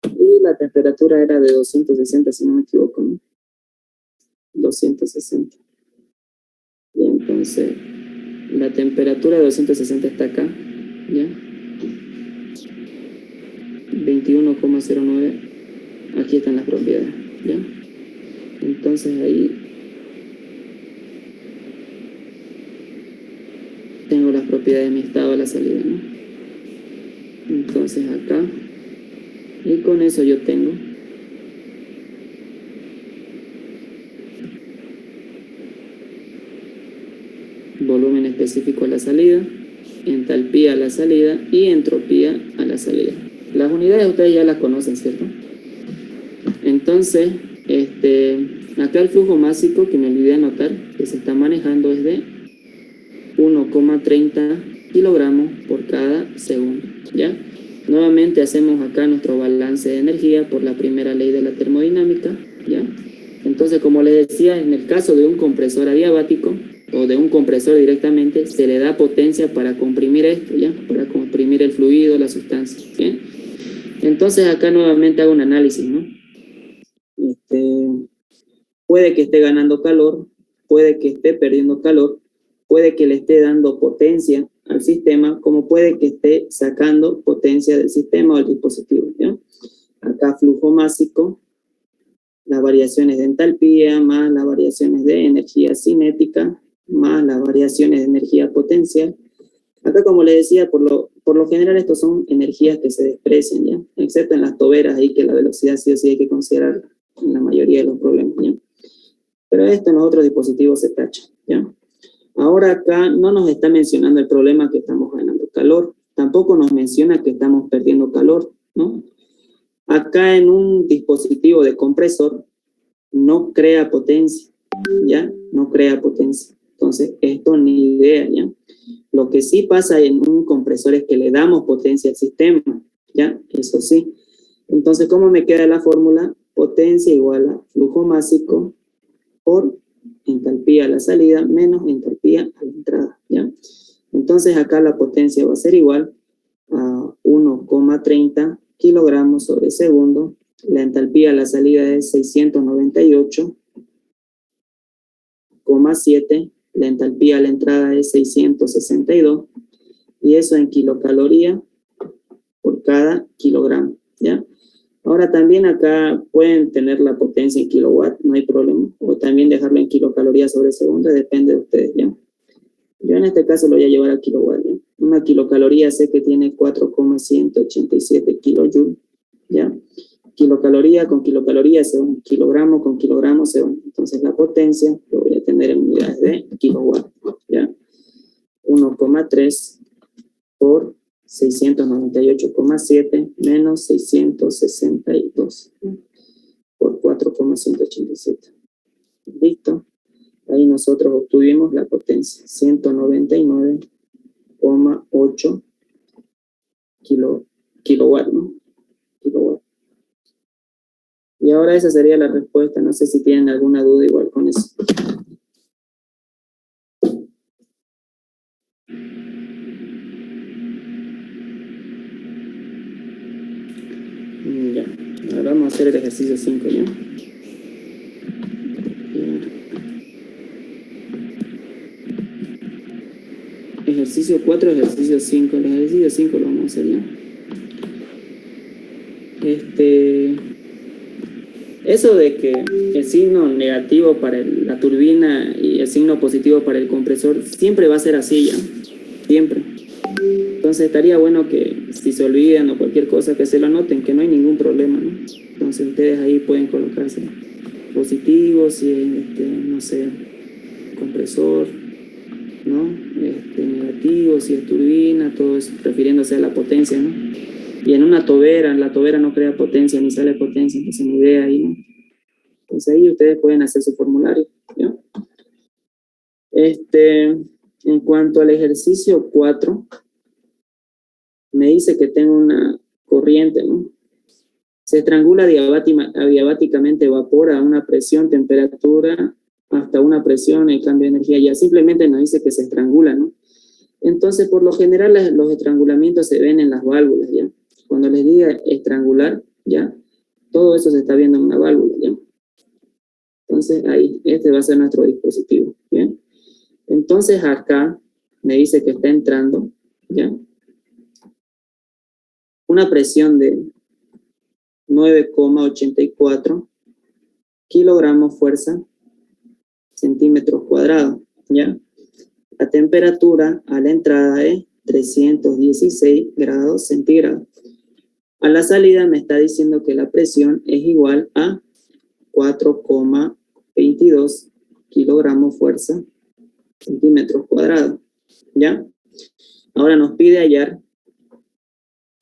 Y la temperatura era de 260, si no me equivoco, ¿no? 260. Y entonces, la temperatura de 260 está acá, ¿ya? 21,09. Aquí están las propiedades, ¿ya? Entonces ahí tengo las propiedades de mi estado a la salida, ¿no? Entonces acá, y con eso yo tengo volumen específico a la salida, entalpía a la salida y entropía a la salida. Las unidades ustedes ya las conocen, ¿cierto? Entonces, acá el flujo másico que me olvidé anotar, que se está manejando es de 1,30 kilogramos por cada segundo, ¿ya? Nuevamente hacemos acá nuestro balance de energía por la primera ley de la termodinámica, ¿ya? Entonces, como les decía, en el caso de un compresor adiabático o de un compresor directamente, se le da potencia para comprimir esto, ¿ya? Para comprimir el fluido, la sustancia, ¿bien? Entonces acá nuevamente hago un análisis, ¿no? Puede que esté ganando calor, puede que esté perdiendo calor, puede que le esté dando potencia al sistema, como puede que esté sacando potencia del sistema o del dispositivo, ¿ya? Acá flujo másico, las variaciones de entalpía, más las variaciones de energía cinética, más las variaciones de energía potencial. Acá, como les decía, por lo general estos son energías que se desprecian, ¿ya? Excepto en las toberas, ahí que la velocidad sí o sí hay que considerar en la mayoría de los problemas, ¿ya? Pero esto en los otros dispositivos se tacha, ¿ya? Ahora acá no nos está mencionando el problema que estamos ganando calor, tampoco nos menciona que estamos perdiendo calor, ¿no? Acá en un dispositivo de compresor no crea potencia, ¿ya? No crea potencia. Entonces, esto ni idea, ¿ya? Lo que sí pasa en un compresor es que le damos potencia al sistema, ¿ya? Eso sí. Entonces, ¿cómo me queda la fórmula? Potencia igual a flujo másico por entalpía a la salida menos entalpía a la entrada, ¿ya? Entonces, acá la potencia va a ser igual a 1,30 kilogramos sobre segundo. La entalpía a la salida es 698,7. La entalpía a la entrada es 662. Y eso en kilocaloría por cada kilogramo, ¿ya? Ahora también acá pueden tener la potencia en kilowatt, no hay problema. O también dejarlo en kilocalorías sobre segundo, depende de ustedes, ¿ya? Yo en este caso lo voy a llevar a kilowatt, ¿ya? Una kilocaloría sé que tiene 4,187 kilojoules, ¿ya? Kilocaloría con kilocaloría se van, kilogramo con kilogramo se van. Entonces la potencia lo voy a tener en unidades de kilowatt, ¿ya? 1,3 por 698,7 menos 662 por 4,187. ¿Listo? Ahí nosotros obtuvimos la potencia, 199,8 kilowatt, ¿no? Kilowatt. Y ahora esa sería la respuesta. No sé si tienen alguna duda igual con eso. Ya, ahora vamos a hacer el ejercicio 5, ¿ya? Ejercicio 4, ejercicio 5. El ejercicio 5 lo vamos a hacer, ¿ya? Eso de que el signo negativo para la turbina y el signo positivo para el compresor siempre va a ser así ya, siempre. Entonces estaría bueno que si se olvidan o cualquier cosa que se lo anoten, que no hay ningún problema, ¿no? Entonces ustedes ahí pueden colocarse positivo, si es, no sé, compresor, ¿no? Negativo, si es turbina, todo eso, refiriéndose a la potencia, ¿no? Y en una tobera, la tobera no crea potencia ni sale potencia, entonces ni idea ahí, ¿no? Entonces ahí ustedes pueden hacer su formulario, ¿ya? En cuanto al ejercicio 4, me dice que tengo una corriente, ¿no? Se estrangula adiabáticamente vapor a una presión, temperatura, hasta una presión, el cambio de energía, ya simplemente nos dice que se estrangula, ¿no? Entonces, por lo general, los estrangulamientos se ven en las válvulas, ¿ya? Cuando les diga estrangular, ¿ya? Todo eso se está viendo en una válvula, ¿ya? Entonces, ahí, va a ser nuestro dispositivo, ¿bien? Entonces, acá me dice que está entrando, ¿ya? Una presión de 9,84 kilogramos fuerza centímetros cuadrados, ¿ya? La temperatura a la entrada es 316 grados centígrados. A la salida me está diciendo que la presión es igual a 4,22 kilogramos fuerza centímetros cuadrados, ¿ya? Ahora nos pide hallar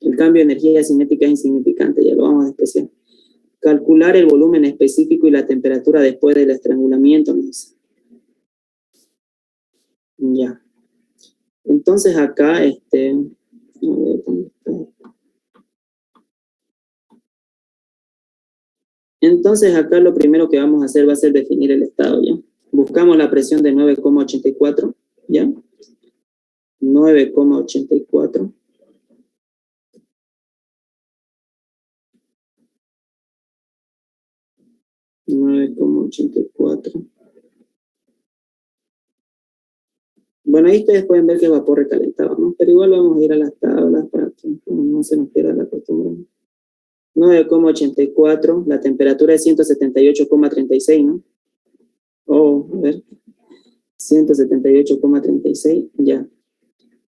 el cambio de energía cinética es insignificante, ya lo vamos a despreciar. Calcular el volumen específico y la temperatura después del estrangulamiento, nos dice. Ya. Entonces acá, a ver, ¿dónde está? Entonces acá lo primero que vamos a hacer va a ser definir el estado, ¿ya? Buscamos la presión de 9,84, ¿ya? 9,84. Bueno, ahí ustedes pueden ver que es vapor recalentado, ¿no? Pero igual vamos a ir a las tablas para que no se nos pierda la costumbre. 9,84, la temperatura es 178,36, ¿no? A ver, 178,36, ya.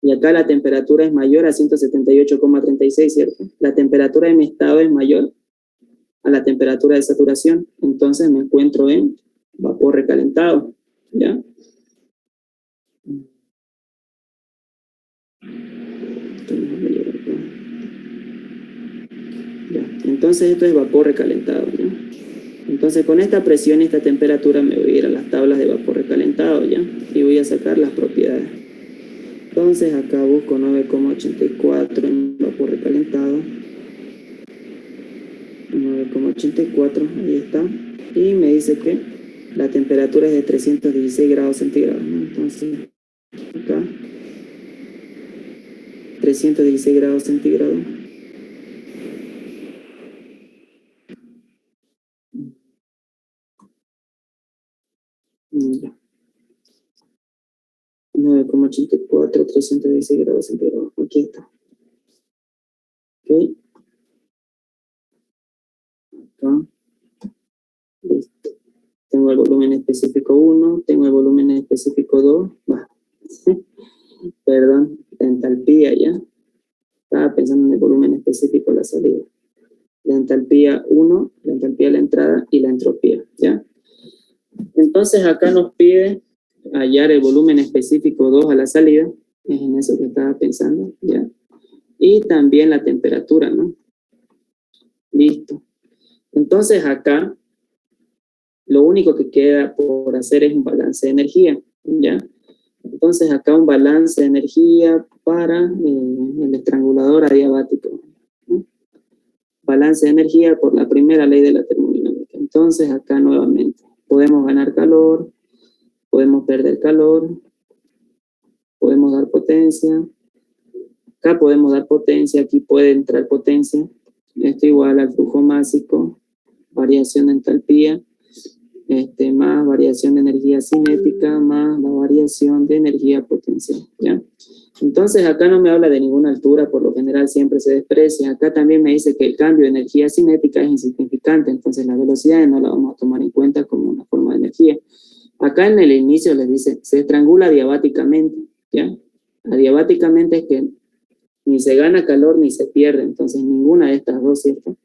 Y acá la temperatura es mayor a 178,36, ¿cierto? La temperatura de mi estado es mayor a la temperatura de saturación, entonces me encuentro en vapor recalentado, ¿ya? Ya. Entonces esto es vapor recalentado, ¿ya? Entonces con esta presión y esta temperatura me voy a ir a las tablas de vapor recalentado, ¿ya? Y voy a sacar las propiedades. Entonces acá busco 9,84 en vapor recalentado. 9,84, ahí está. Y me dice que la temperatura es de 316 grados centígrados, ¿no? Entonces, acá, 316 grados centígrados. Ya. 9,84, 316 grados centígrados. Aquí está. Ok. Acá. Listo. Tengo el volumen específico 1, tengo el volumen específico 2. Perdón, la entalpía ya. Estaba pensando en el volumen específico de la salida. La entalpía 1, la entalpía de la entrada y la entropía, ¿ya? Entonces acá nos pide hallar el volumen específico 2 a la salida, es en eso que estaba pensando, ¿ya? Y también la temperatura, ¿no? Listo. Entonces acá lo único que queda por hacer es un balance de energía, ¿ya? Entonces acá un balance de energía para el estrangulador adiabático, ¿no? Balance de energía por la primera ley de la termodinámica. Entonces acá nuevamente podemos ganar calor, podemos perder calor, podemos dar potencia, acá podemos dar potencia, aquí puede entrar potencia, esto igual al flujo másico, variación de entalpía, más variación de energía cinética, más la variación de energía potencial, ¿ya? Entonces acá no me habla de ninguna altura, por lo general siempre se desprecia. Acá también me dice que el cambio de energía cinética es insignificante, entonces la velocidad no la vamos a tomar en cuenta como una forma de energía. Acá en el inicio les dice, se estrangula adiabáticamente, ¿ya? Adiabáticamente es que ni se gana calor ni se pierde, entonces ninguna de estas dos, ¿cierto?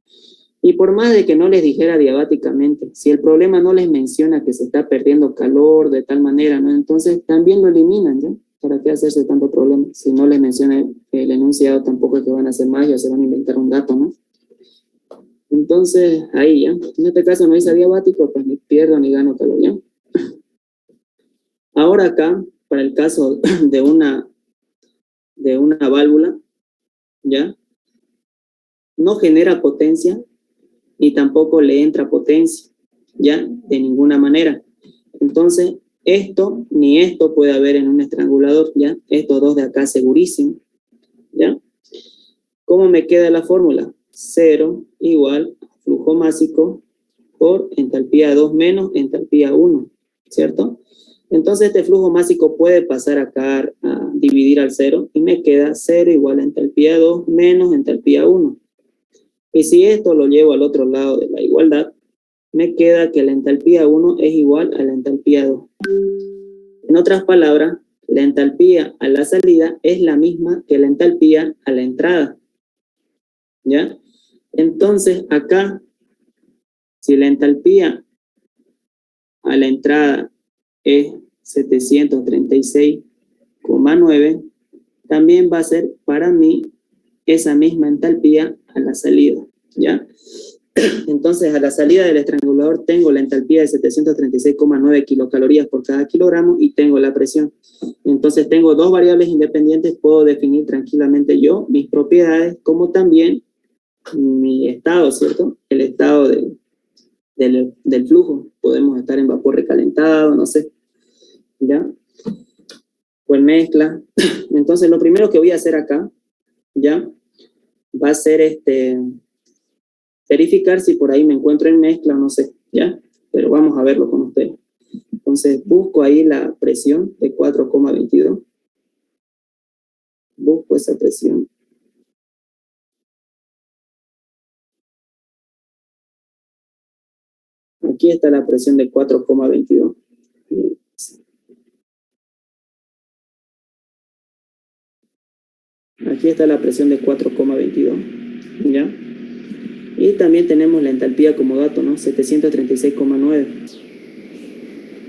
Y por más de que no les dijera adiabáticamente, si el problema no les menciona que se está perdiendo calor de tal manera, ¿no? Entonces también lo eliminan, ¿ya? ¿Para qué hacerse tanto problema? Si no les menciona el enunciado, tampoco es que van a hacer magia, se van a inventar un dato, ¿no? Entonces, ahí ya. En este caso no dice adiabático, pues ni pierdo ni gano calor, ¿ya? Ahora acá, para el caso de una válvula, ¿ya? No genera potencia, ni tampoco le entra potencia, ¿ya? De ninguna manera. Entonces, esto ni esto puede haber en un estrangulador, ¿ya? Estos dos de acá segurísimo, ¿ya? ¿Cómo me queda la fórmula? 0 igual flujo másico por entalpía 2 menos entalpía 1, ¿cierto? Entonces este flujo másico puede pasar acá a dividir al 0 y me queda 0 igual a entalpía 2 menos entalpía 1. Y si esto lo llevo al otro lado de la igualdad, me queda que la entalpía 1 es igual a la entalpía 2. En otras palabras, la entalpía a la salida es la misma que la entalpía a la entrada, ¿ya? Entonces, acá, si la entalpía a la entrada es 736,9, también va a ser para mí esa misma entalpía a la salida, ¿ya? Entonces, a la salida del estrangulador tengo la entalpía de 736,9 kilocalorías por cada kilogramo y tengo la presión. Entonces, tengo dos variables independientes, puedo definir tranquilamente yo mis propiedades, como también mi estado, ¿cierto? El estado del flujo. Podemos estar en vapor recalentado, no sé, ¿ya? O en mezcla. Entonces, lo primero que voy a hacer acá, ¿ya? Va a ser verificar si por ahí me encuentro en mezcla o no sé, ¿ya? Pero vamos a verlo con ustedes. Entonces, busco ahí la presión de 4,22. Busco esa presión. Aquí está la presión de 4,22. Aquí está la presión de 4,22, ¿ya? Y también tenemos la entalpía como dato, ¿no? 736,9.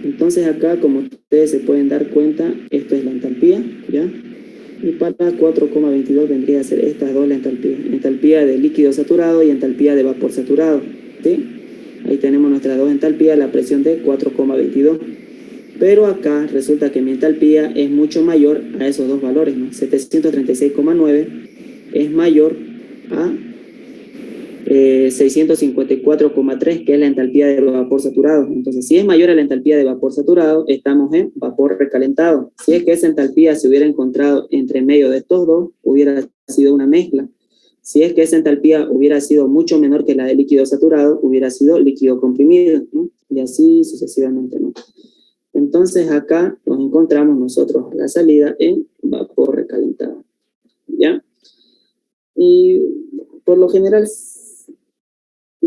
Entonces acá, como ustedes se pueden dar cuenta, esto es la entalpía, ¿ya? Y para 4,22 vendría a ser estas dos la entalpía. Entalpía de líquido saturado y entalpía de vapor saturado, ¿sí? Ahí tenemos nuestras dos entalpías, la presión de 4,22. Pero acá resulta que mi entalpía es mucho mayor a esos dos valores, ¿no? 736,9 es mayor a 654,3, que es la entalpía de vapor saturado. Entonces, si es mayor a la entalpía de vapor saturado, estamos en vapor recalentado. Si es que esa entalpía se hubiera encontrado entre medio de estos dos, hubiera sido una mezcla. Si es que esa entalpía hubiera sido mucho menor que la de líquido saturado, hubiera sido líquido comprimido, ¿no? Y así sucesivamente, ¿no? Entonces acá nos encontramos nosotros la salida en vapor recalentado, ¿ya? Y por lo general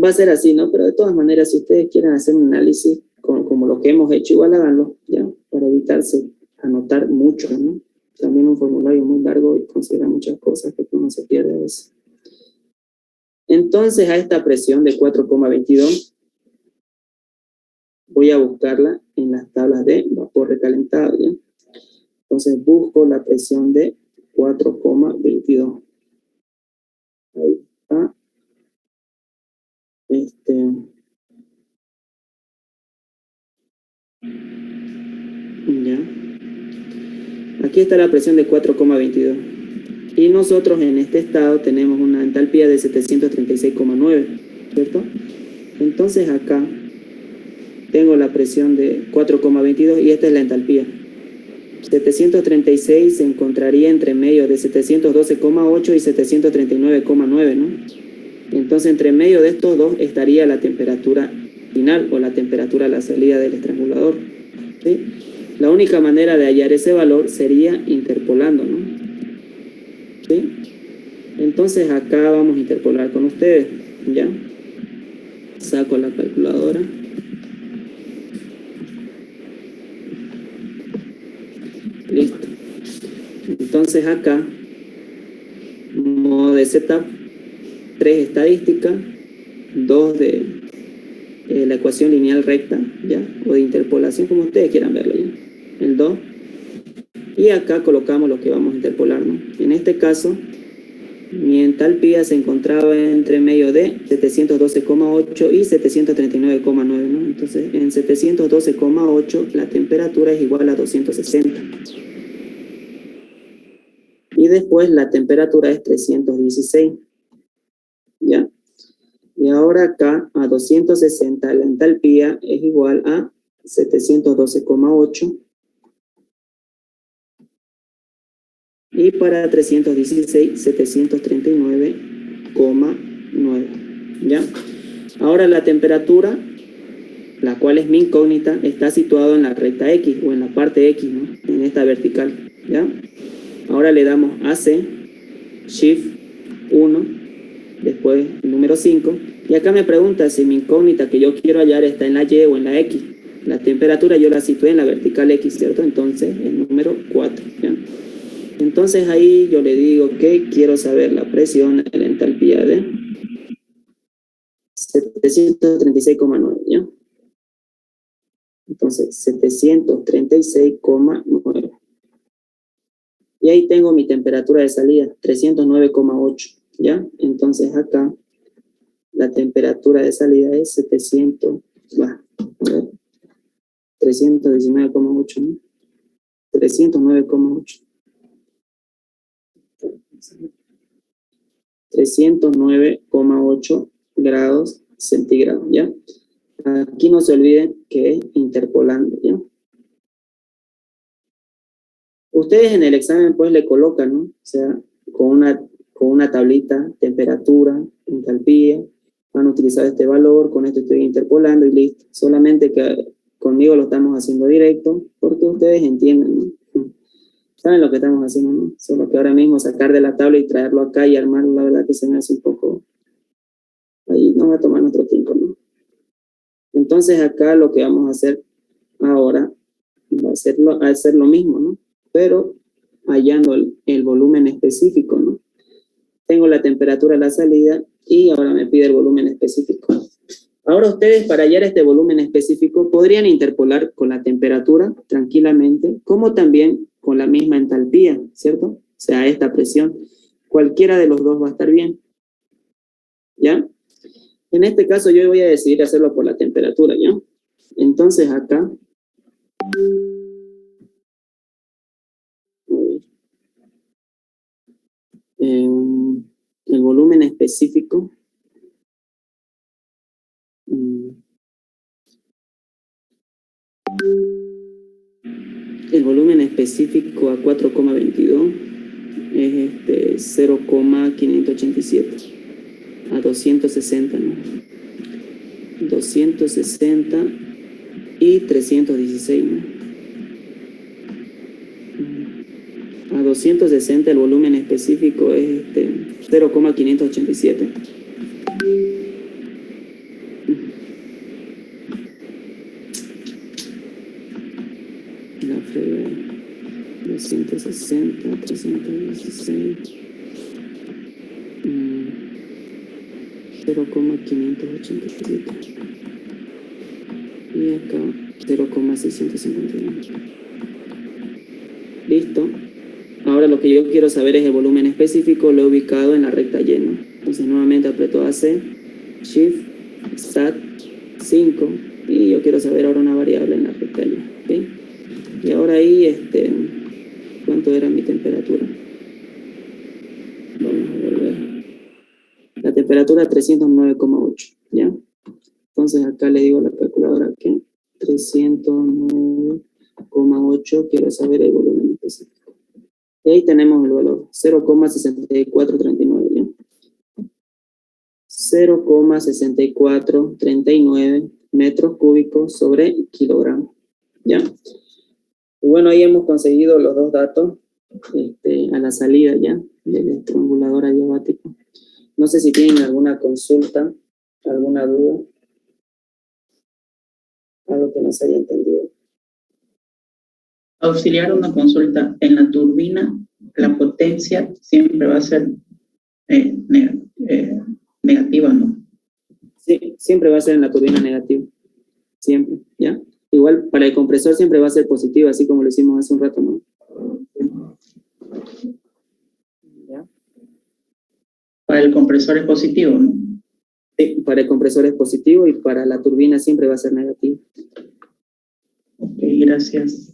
va a ser así, ¿no? Pero de todas maneras, si ustedes quieren hacer un análisis como lo que hemos hecho, igual háganlo, ¿ya? Para evitarse anotar mucho, ¿no? También un formulario muy largo y considera muchas cosas que uno se pierde a veces. Entonces, a esta presión de 4,22 voy a buscarla en las tablas de vapor recalentado, ¿ya? Entonces busco la presión de 4,22. Ahí está. Ya. Aquí está la presión de 4,22. Y nosotros en este estado tenemos una entalpía de 736,9, ¿cierto? Entonces acá tengo la presión de 4,22 y esta es la entalpía. 736 se encontraría entre medio de 712,8 y 739,9, ¿no? Entonces entre medio de estos dos estaría la temperatura final o la temperatura a la salida del estrangulador, ¿sí? La única manera de hallar ese valor sería interpolando, ¿no? ¿Sí? Entonces acá vamos a interpolar con ustedes, ¿ya? Saco la calculadora. Listo. Entonces acá, modo de setup, 3 estadísticas, 2 de la ecuación lineal recta, ¿ya? O de interpolación, como ustedes quieran verlo, ¿ya? El 2. Y acá colocamos lo que vamos a interpolar, ¿no? En este caso, mi entalpía se encontraba entre medio de 712,8 y 739,9, ¿no? Entonces, en 712,8 la temperatura es igual a 260. Y después la temperatura es 316. ¿Ya? Y ahora acá a 260 la entalpía es igual a 712,8. Y para 316, 739,9. ¿Ya? Ahora la temperatura, la cual es mi incógnita, está situada en la recta X o en la parte X, ¿no? En esta vertical. ¿Ya? Ahora le damos AC, Shift 1, después el número 5. Y acá me pregunta si mi incógnita que yo quiero hallar está en la Y o en la X. La temperatura yo la situé en la vertical X, ¿cierto? Entonces el número 4. ¿Ya? Entonces ahí yo le digo que quiero saber la presión de la entalpía de 736,9, ¿ya? Entonces 736,9. Y ahí tengo mi temperatura de salida, 309,8, ¿ya? Entonces acá la temperatura de salida es 319,8, ¿no? 309,8. 309,8 grados centígrados, ¿ya? Aquí no se olviden que es interpolando, ¿ya? Ustedes en el examen pues le colocan, ¿no? O sea, con una tablita, temperatura, entalpía, van a utilizar este valor, con esto estoy interpolando y listo. Solamente que conmigo lo estamos haciendo directo, porque ustedes entienden, ¿no? Saben lo que estamos haciendo, ¿no? Solo que ahora mismo sacar de la tabla y traerlo acá y armarlo, la verdad que se me hace un poco... Ahí nos va a tomar nuestro tiempo, ¿no? Entonces acá lo que vamos a hacer ahora va a ser lo mismo, ¿no? Pero hallando el volumen específico, ¿no? Tengo la temperatura a la salida y ahora me pide el volumen específico. Ahora ustedes para hallar este volumen específico podrían interpolar con la temperatura tranquilamente, como también con la misma entalpía, ¿cierto? O sea, esta presión. Cualquiera de los dos va a estar bien. ¿Ya? En este caso yo voy a decidir hacerlo por la temperatura, ¿ya? Entonces acá... el volumen específico a 4,22 es 0,587 a 260, ¿no? 260 y 316, ¿no? A 260 el volumen específico es 0,587. La fregada. 260, 316. 0,587. Y acá 0,651. Listo. Ahora lo que yo quiero saber es el volumen específico, lo he ubicado en la recta Y, ¿no? Entonces nuevamente aprieto AC, Shift, Stat, 5, y yo quiero saber ahora una variable en la recta Y, ¿ok? Y ahora ahí, ¿cuánto era mi temperatura? Vamos a volver. La temperatura 309,8, ¿ya? Entonces acá le digo a la calculadora que 309,8, quiero saber el volumen específico. Y ahí tenemos el valor, 0,6439, ¿ya? 0,6439 metros cúbicos sobre kilogramos, ¿ya? Y bueno, ahí hemos conseguido los dos datos a la salida ya del estrangulador adiabático. No sé si tienen alguna consulta, alguna duda, algo que no se haya entendido. Auxiliar, una consulta. En la turbina, la potencia siempre va a ser negativa, ¿no? Sí, siempre va a ser en la turbina negativa. Siempre, ¿ya? Igual para el compresor siempre va a ser positivo, así como lo hicimos hace un rato, ¿no? ¿Ya? Para el compresor es positivo, ¿no? Sí, para el compresor es positivo y para la turbina siempre va a ser negativo. Ok, gracias.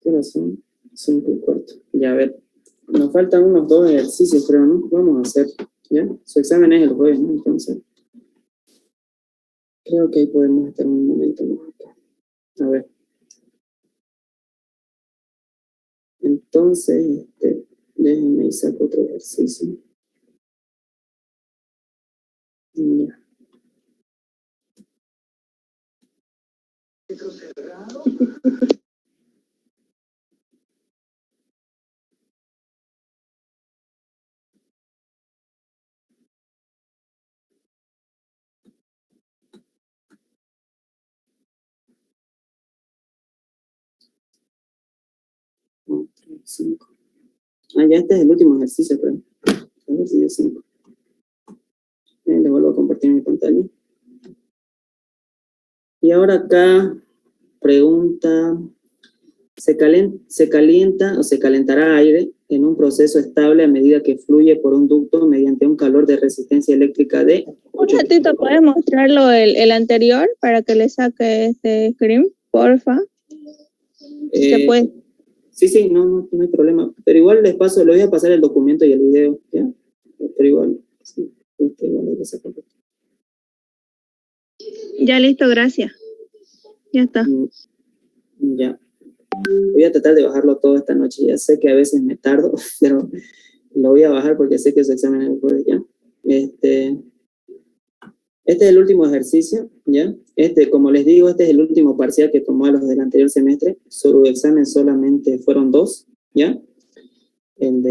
¿Qué hora son? 5:15. Ya, a ver. Nos faltan unos 2 ejercicios, creo, ¿no? Vamos a hacer, ¿ya? Su examen es el jueves, ¿no? Entonces, creo que ahí podemos estar un momento más acá. A ver. Entonces, déjenme y saco otro ejercicio. Ya. Cuatro, 5. Ah, ya este es el último ejercicio, creo. Ejercicio 5. Le vuelvo a compartir mi pantalla. Y ahora acá pregunta, ¿se calienta o se calentará aire en un proceso estable a medida que fluye por un ducto mediante un calor de resistencia eléctrica de 8 Un ratito, ¿puedes mostrarlo el anterior para que le saque este screen, porfa? ¿Se puede? Sí, no hay problema. Pero igual les voy a pasar el documento y el video, ¿ya? Pero igual, sí, igual hay que sacarlo. Ya listo, gracias. Ya está. Ya. Voy a tratar de bajarlo todo esta noche. Ya sé que a veces me tardo, pero lo voy a bajar porque sé que su examen es el jueves, ¿ya? Este es el último ejercicio, ¿ya? Como les digo, este es el último parcial que tomó a los del anterior semestre. Su examen solamente fueron 2, ¿ya? El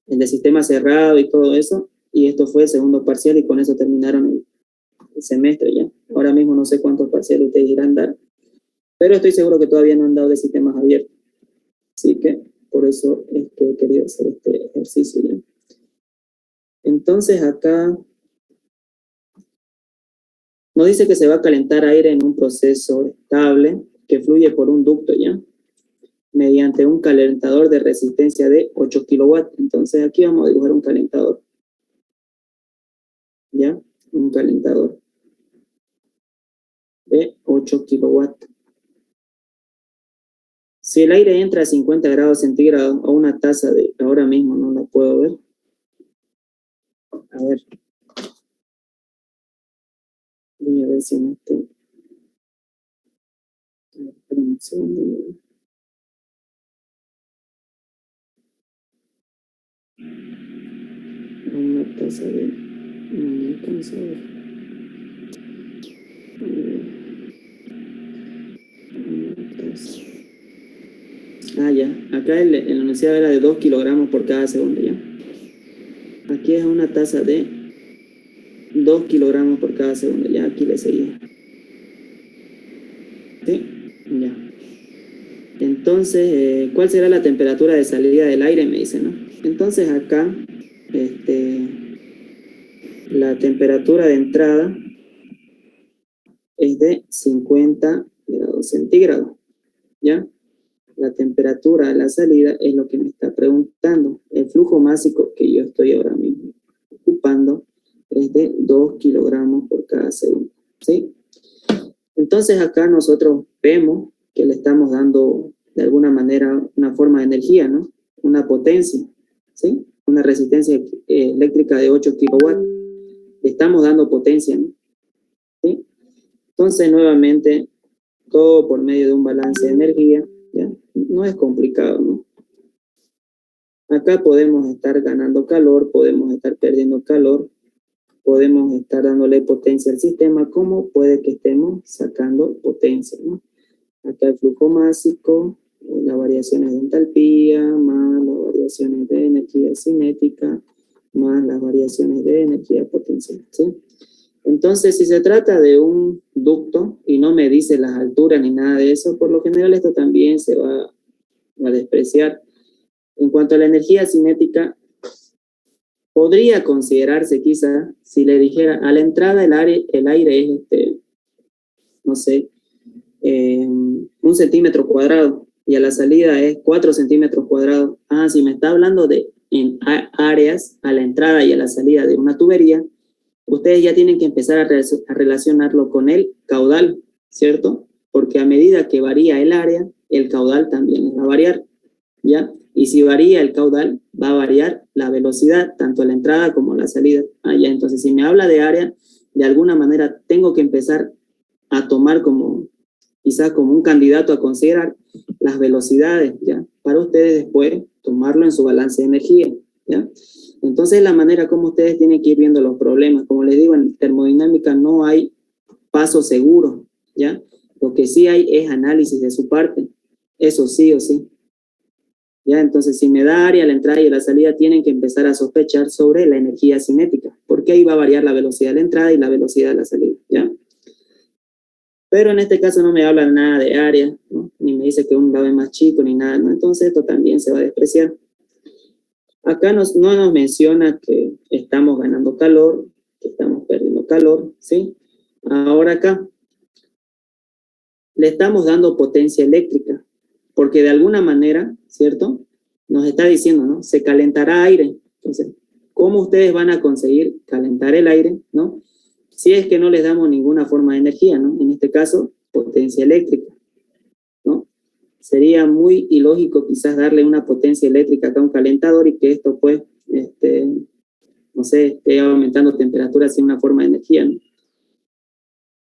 de sistema cerrado y todo eso. Y esto fue el segundo parcial y con eso terminaron el semestre, ¿ya? Ahora mismo no sé cuántos parciales ustedes irán a dar, pero estoy seguro que todavía no han dado de sistemas abiertos. Así que por eso es que he querido hacer este ejercicio, ¿ya? Entonces acá nos dice que se va a calentar aire en un proceso estable que fluye por un ducto, ¿ya? Mediante un calentador de resistencia de 8 kilowatts. Entonces aquí vamos a dibujar un calentador, ¿ya? Un calentador de 8 kilowatts. Si el aire entra a 50 grados centígrados a una tasa de, ahora mismo no la puedo ver. A ver. Voy a ver si en este. Espera un segundo. A una tasa de. No alcanzo a ver. Ah, ya. Acá el enunciado era de 2 kilogramos por cada segundo, ¿ya? Aquí es una tasa de 2 kilogramos por cada segundo, ya. Aquí le seguía. ¿Sí? Ya. Entonces, ¿cuál será la temperatura de salida del aire? Me dice, ¿no? Entonces acá, la temperatura de entrada es de 50 grados centígrados, ¿ya? La temperatura de la salida es lo que me está preguntando. El flujo másico que yo estoy ahora mismo ocupando es de 2 kilogramos por cada segundo, ¿sí? Entonces acá nosotros vemos que le estamos dando de alguna manera una forma de energía, ¿no? Una potencia, ¿sí? Una resistencia eléctrica de 8 kilowatts. Le estamos dando potencia, ¿no? ¿Sí? Entonces nuevamente todo por medio de un balance de energía, ¿ya? No es complicado, ¿no? Acá podemos estar ganando calor, podemos estar perdiendo calor, podemos estar dándole potencia al sistema, como puede que estemos sacando potencia, ¿no? Acá el flujo másico, las variaciones de entalpía, más las variaciones de energía cinética, más las variaciones de energía potencial, ¿sí? Entonces, si se trata de un ducto y no me dice las alturas ni nada de eso, por lo general esto también se va a despreciar. En cuanto a la energía cinética, podría considerarse quizá, si le dijera, a la entrada el aire es, no sé, 1 centímetro cuadrado, y a la salida es 4 centímetros cuadrados. Ah, si me está hablando de en áreas, a la entrada y a la salida de una tubería, ustedes ya tienen que empezar a relacionarlo con el caudal, ¿cierto? Porque a medida que varía el área, el caudal también va a variar, ¿ya? Y si varía el caudal, va a variar la velocidad, tanto a la entrada como a la salida. Ah, ya, entonces si me habla de área, de alguna manera tengo que empezar a tomar como, quizás como un candidato a considerar las velocidades, ¿ya? Para ustedes después tomarlo en su balance de energía, ¿ya? Entonces la manera como ustedes tienen que ir viendo los problemas, como les digo, en termodinámica no hay paso seguro, ¿ya? Lo que sí hay es análisis de su parte, eso sí o sí. ¿Ya? Entonces, si me da área a la entrada y a la salida, tienen que empezar a sospechar sobre la energía cinética, porque ahí va a variar la velocidad de la entrada y la velocidad de la salida, ¿ya? Pero en este caso no me habla nada de área, ¿no? Ni me dice que un lado es más chico, ni nada, ¿no? Entonces esto también se va a despreciar. Acá no nos menciona que estamos ganando calor, que estamos perdiendo calor, ¿sí? Ahora acá le estamos dando potencia eléctrica, porque de alguna manera, ¿cierto? Nos está diciendo, ¿no? Se calentará aire. Entonces, ¿cómo ustedes van a conseguir calentar el aire, ¿no? Si es que no les damos ninguna forma de energía, ¿no? En este caso, potencia eléctrica, ¿no? Sería muy ilógico quizás darle una potencia eléctrica acá a un calentador y que esto, pues, no sé, esté aumentando temperatura sin una forma de energía, ¿no?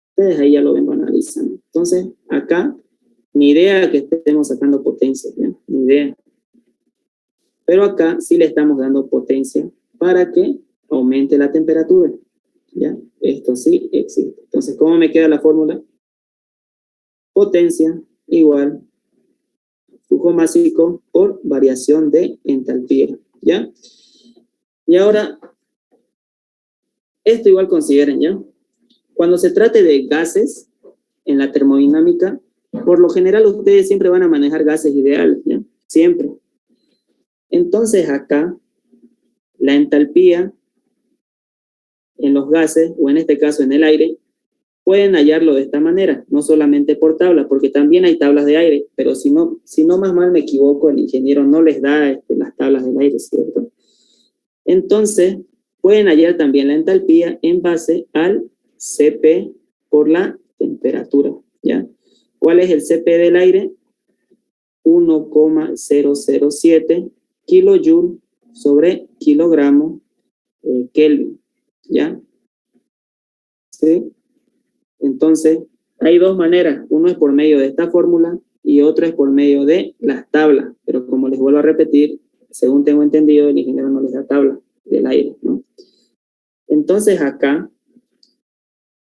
Ustedes ahí ya lo ven, lo analizan. Entonces, acá, ni idea que estemos sacando potencia, ¿ya? Ni idea. Pero acá sí le estamos dando potencia para que aumente la temperatura, ¿ya? Esto sí existe. Entonces, ¿cómo me queda la fórmula? Potencia igual flujo másico por variación de entalpía, ¿ya? Y ahora, esto igual consideren, ¿ya? Cuando se trate de gases en la termodinámica, por lo general ustedes siempre van a manejar gases ideales, ¿ya? Siempre. Entonces acá, la entalpía en los gases, o en este caso en el aire, pueden hallarlo de esta manera, no solamente por tablas, porque también hay tablas de aire, pero si no más mal me equivoco, el ingeniero no les da las tablas del aire, ¿cierto? Entonces, pueden hallar también la entalpía en base al Cp por la temperatura, ¿ya? ¿Cuál es el Cp del aire? 1,007 kilojoule sobre kilogramo Kelvin, ¿ya? ¿Sí? Entonces, hay dos maneras. Uno es por medio de esta fórmula y otro es por medio de las tablas. Pero como les vuelvo a repetir, según tengo entendido, el ingeniero no les da tabla del aire, ¿no? Entonces acá,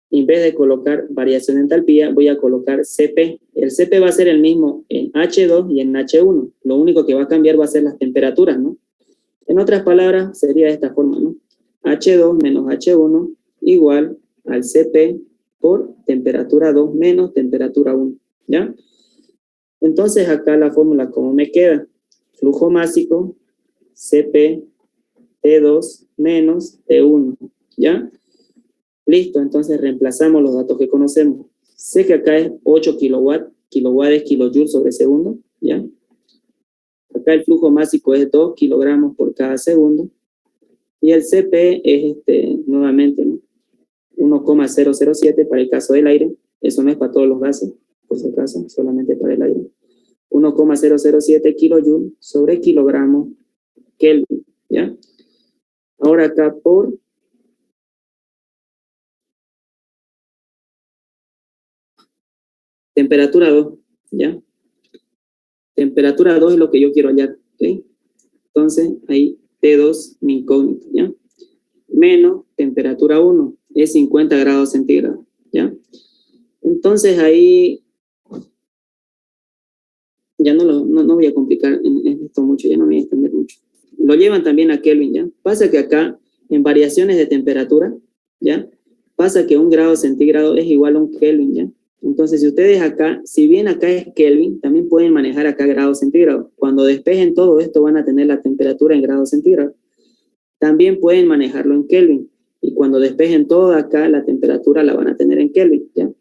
en vez de colocar variación de entalpía, voy a colocar Cp. El Cp va a ser el mismo en H2 y en H1. Lo único que va a cambiar va a ser las temperaturas, ¿no? En otras palabras, sería de esta forma, ¿no? H2 menos H1 igual al Cp por temperatura 2 menos temperatura 1, ¿ya? Entonces acá la fórmula, ¿cómo me queda? Flujo másico, Cp, T2 menos T1, ¿ya? Listo, entonces reemplazamos los datos que conocemos. Sé que acá es 8 kilowatts es kilojoules sobre segundo, ¿ya? Acá el flujo másico es 2 kilogramos por cada segundo. Y el Cp es nuevamente, ¿no? 1,007 para el caso del aire. Eso no es para todos los gases, por si acaso, solamente para el aire. 1,007 kilojoules sobre kilogramo Kelvin, ¿ya? Ahora acá por temperatura 2, ¿ya? Temperatura 2 es lo que yo quiero hallar, ¿sí? Entonces, ahí T2, mi incógnita, ¿ya? Menos temperatura 1, es 50 grados centígrados, ¿ya? Entonces, ahí ya no voy a complicar en esto mucho, ya no me voy a extender mucho. Lo llevan también a Kelvin, ¿ya? Pasa que acá, en variaciones de temperatura, ¿ya? Pasa que 1 grado centígrado es igual a 1 Kelvin, ¿ya? Entonces, si ustedes acá, si bien acá es Kelvin, también pueden manejar acá grados centígrados. Cuando despejen todo esto, van a tener la temperatura en grados centígrados. También pueden manejarlo en Kelvin. Y cuando despejen todo acá, la temperatura la van a tener en Kelvin, ¿ya?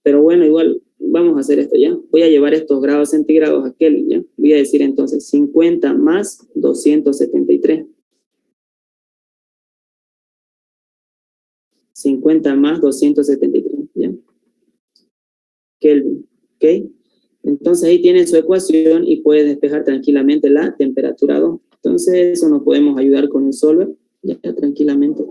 Pero bueno, igual vamos a hacer esto, ¿ya? Voy a llevar estos grados centígrados a Kelvin, ¿ya? Voy a decir entonces 50 más 273. 50 más 273, ¿ya? Kelvin, ¿ok? Entonces ahí tienen su ecuación y puede despejar tranquilamente la temperatura 2. Entonces eso nos podemos ayudar con el solver, ya tranquilamente.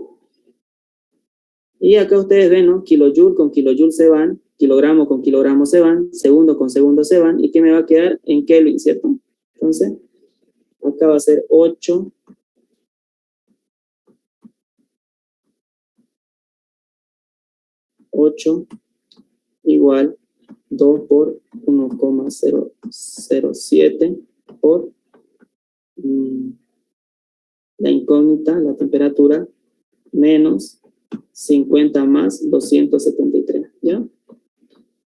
Y acá ustedes ven, ¿no? Kilojoule con kilojoule se van, kilogramo con kilogramo se van, segundo con segundo se van, ¿y qué me va a quedar? En Kelvin, ¿cierto? Entonces, acá va a ser 8 igual 2 por 1,007 por la incógnita, la temperatura, menos 50 más 273, ¿ya?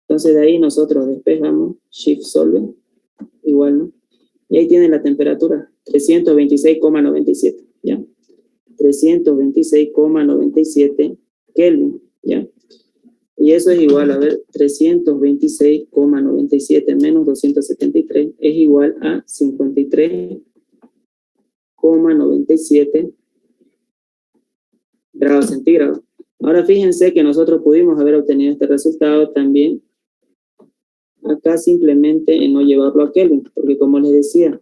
Entonces de ahí nosotros despejamos, shift solve, igual, ¿no? Y ahí tienen la temperatura, 326,97, ¿ya? 326,97 Kelvin, ¿ya? Y eso es igual, a ver, 326,97 menos 273 es igual a 53,97 grados centígrados. Ahora fíjense que nosotros pudimos haber obtenido este resultado también acá simplemente en no llevarlo a Kelvin, porque como les decía,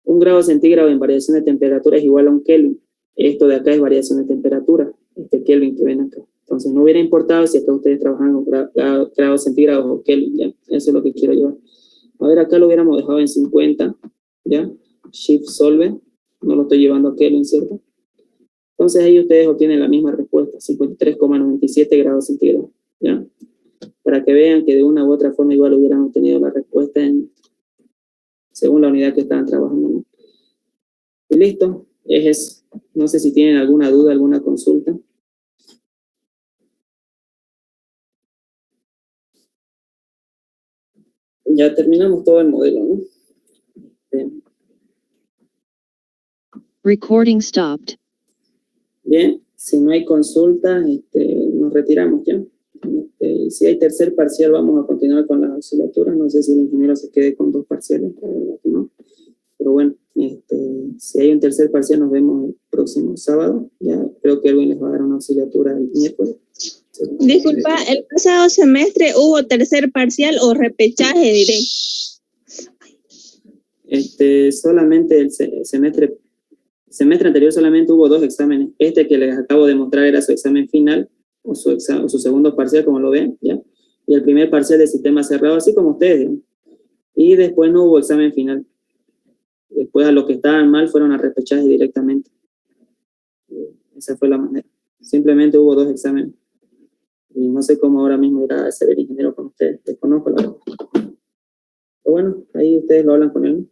1 grado centígrado en variación de temperatura es igual a 1 Kelvin. Esto de acá es variación de temperatura, este Kelvin que ven acá. Entonces no hubiera importado si acá ustedes trabajan con grados centígrados o Kelvin, ¿ya? Eso es lo que quiero llevar. A ver, acá lo hubiéramos dejado en 50, ¿ya? Shift solve, no lo estoy llevando a Kelvin, ¿cierto? Entonces ahí ustedes obtienen la misma respuesta, 53,97 grados centígrados, ¿ya? Para que vean que de una u otra forma igual hubieran obtenido la respuesta según la unidad que estaban trabajando, ¿no? Y listo, es eso. No sé si tienen alguna duda, alguna consulta. Ya terminamos todo el modelo, ¿no? Bien. Recording stopped. Bien, si no hay consultas, nos retiramos ya. Si hay tercer parcial, vamos a continuar con las auxiliaturas. No sé si el ingeniero se quede con 2 parciales, ¿no? Pero bueno, si hay un tercer parcial, nos vemos el próximo sábado. Ya creo que Erwin les va a dar una auxiliatura el miércoles. Disculpa, ¿el pasado semestre hubo tercer parcial o repechaje directo? Solamente el semestre anterior solamente hubo 2 exámenes. Este que les acabo de mostrar era su examen final, o su segundo parcial, como lo ven, ¿ya? Y el primer parcial de sistema cerrado, así como ustedes, ¿ya? Y después no hubo examen final. Después a los que estaban mal fueron a repechaje directamente. Esa fue la manera. Simplemente hubo 2 exámenes. Y no sé cómo ahora mismo irá a ser el ingeniero con ustedes. Desconozco la verdad. Pero bueno, ahí ustedes lo hablan con él.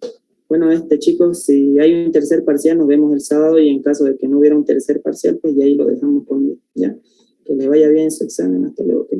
Bueno, chicos, si hay un tercer parcial, nos vemos el sábado, y en caso de que no hubiera un tercer parcial, pues ya ahí lo dejamos conmigo, ¿ya? Que les vaya bien su examen. Hasta luego, ¿ok?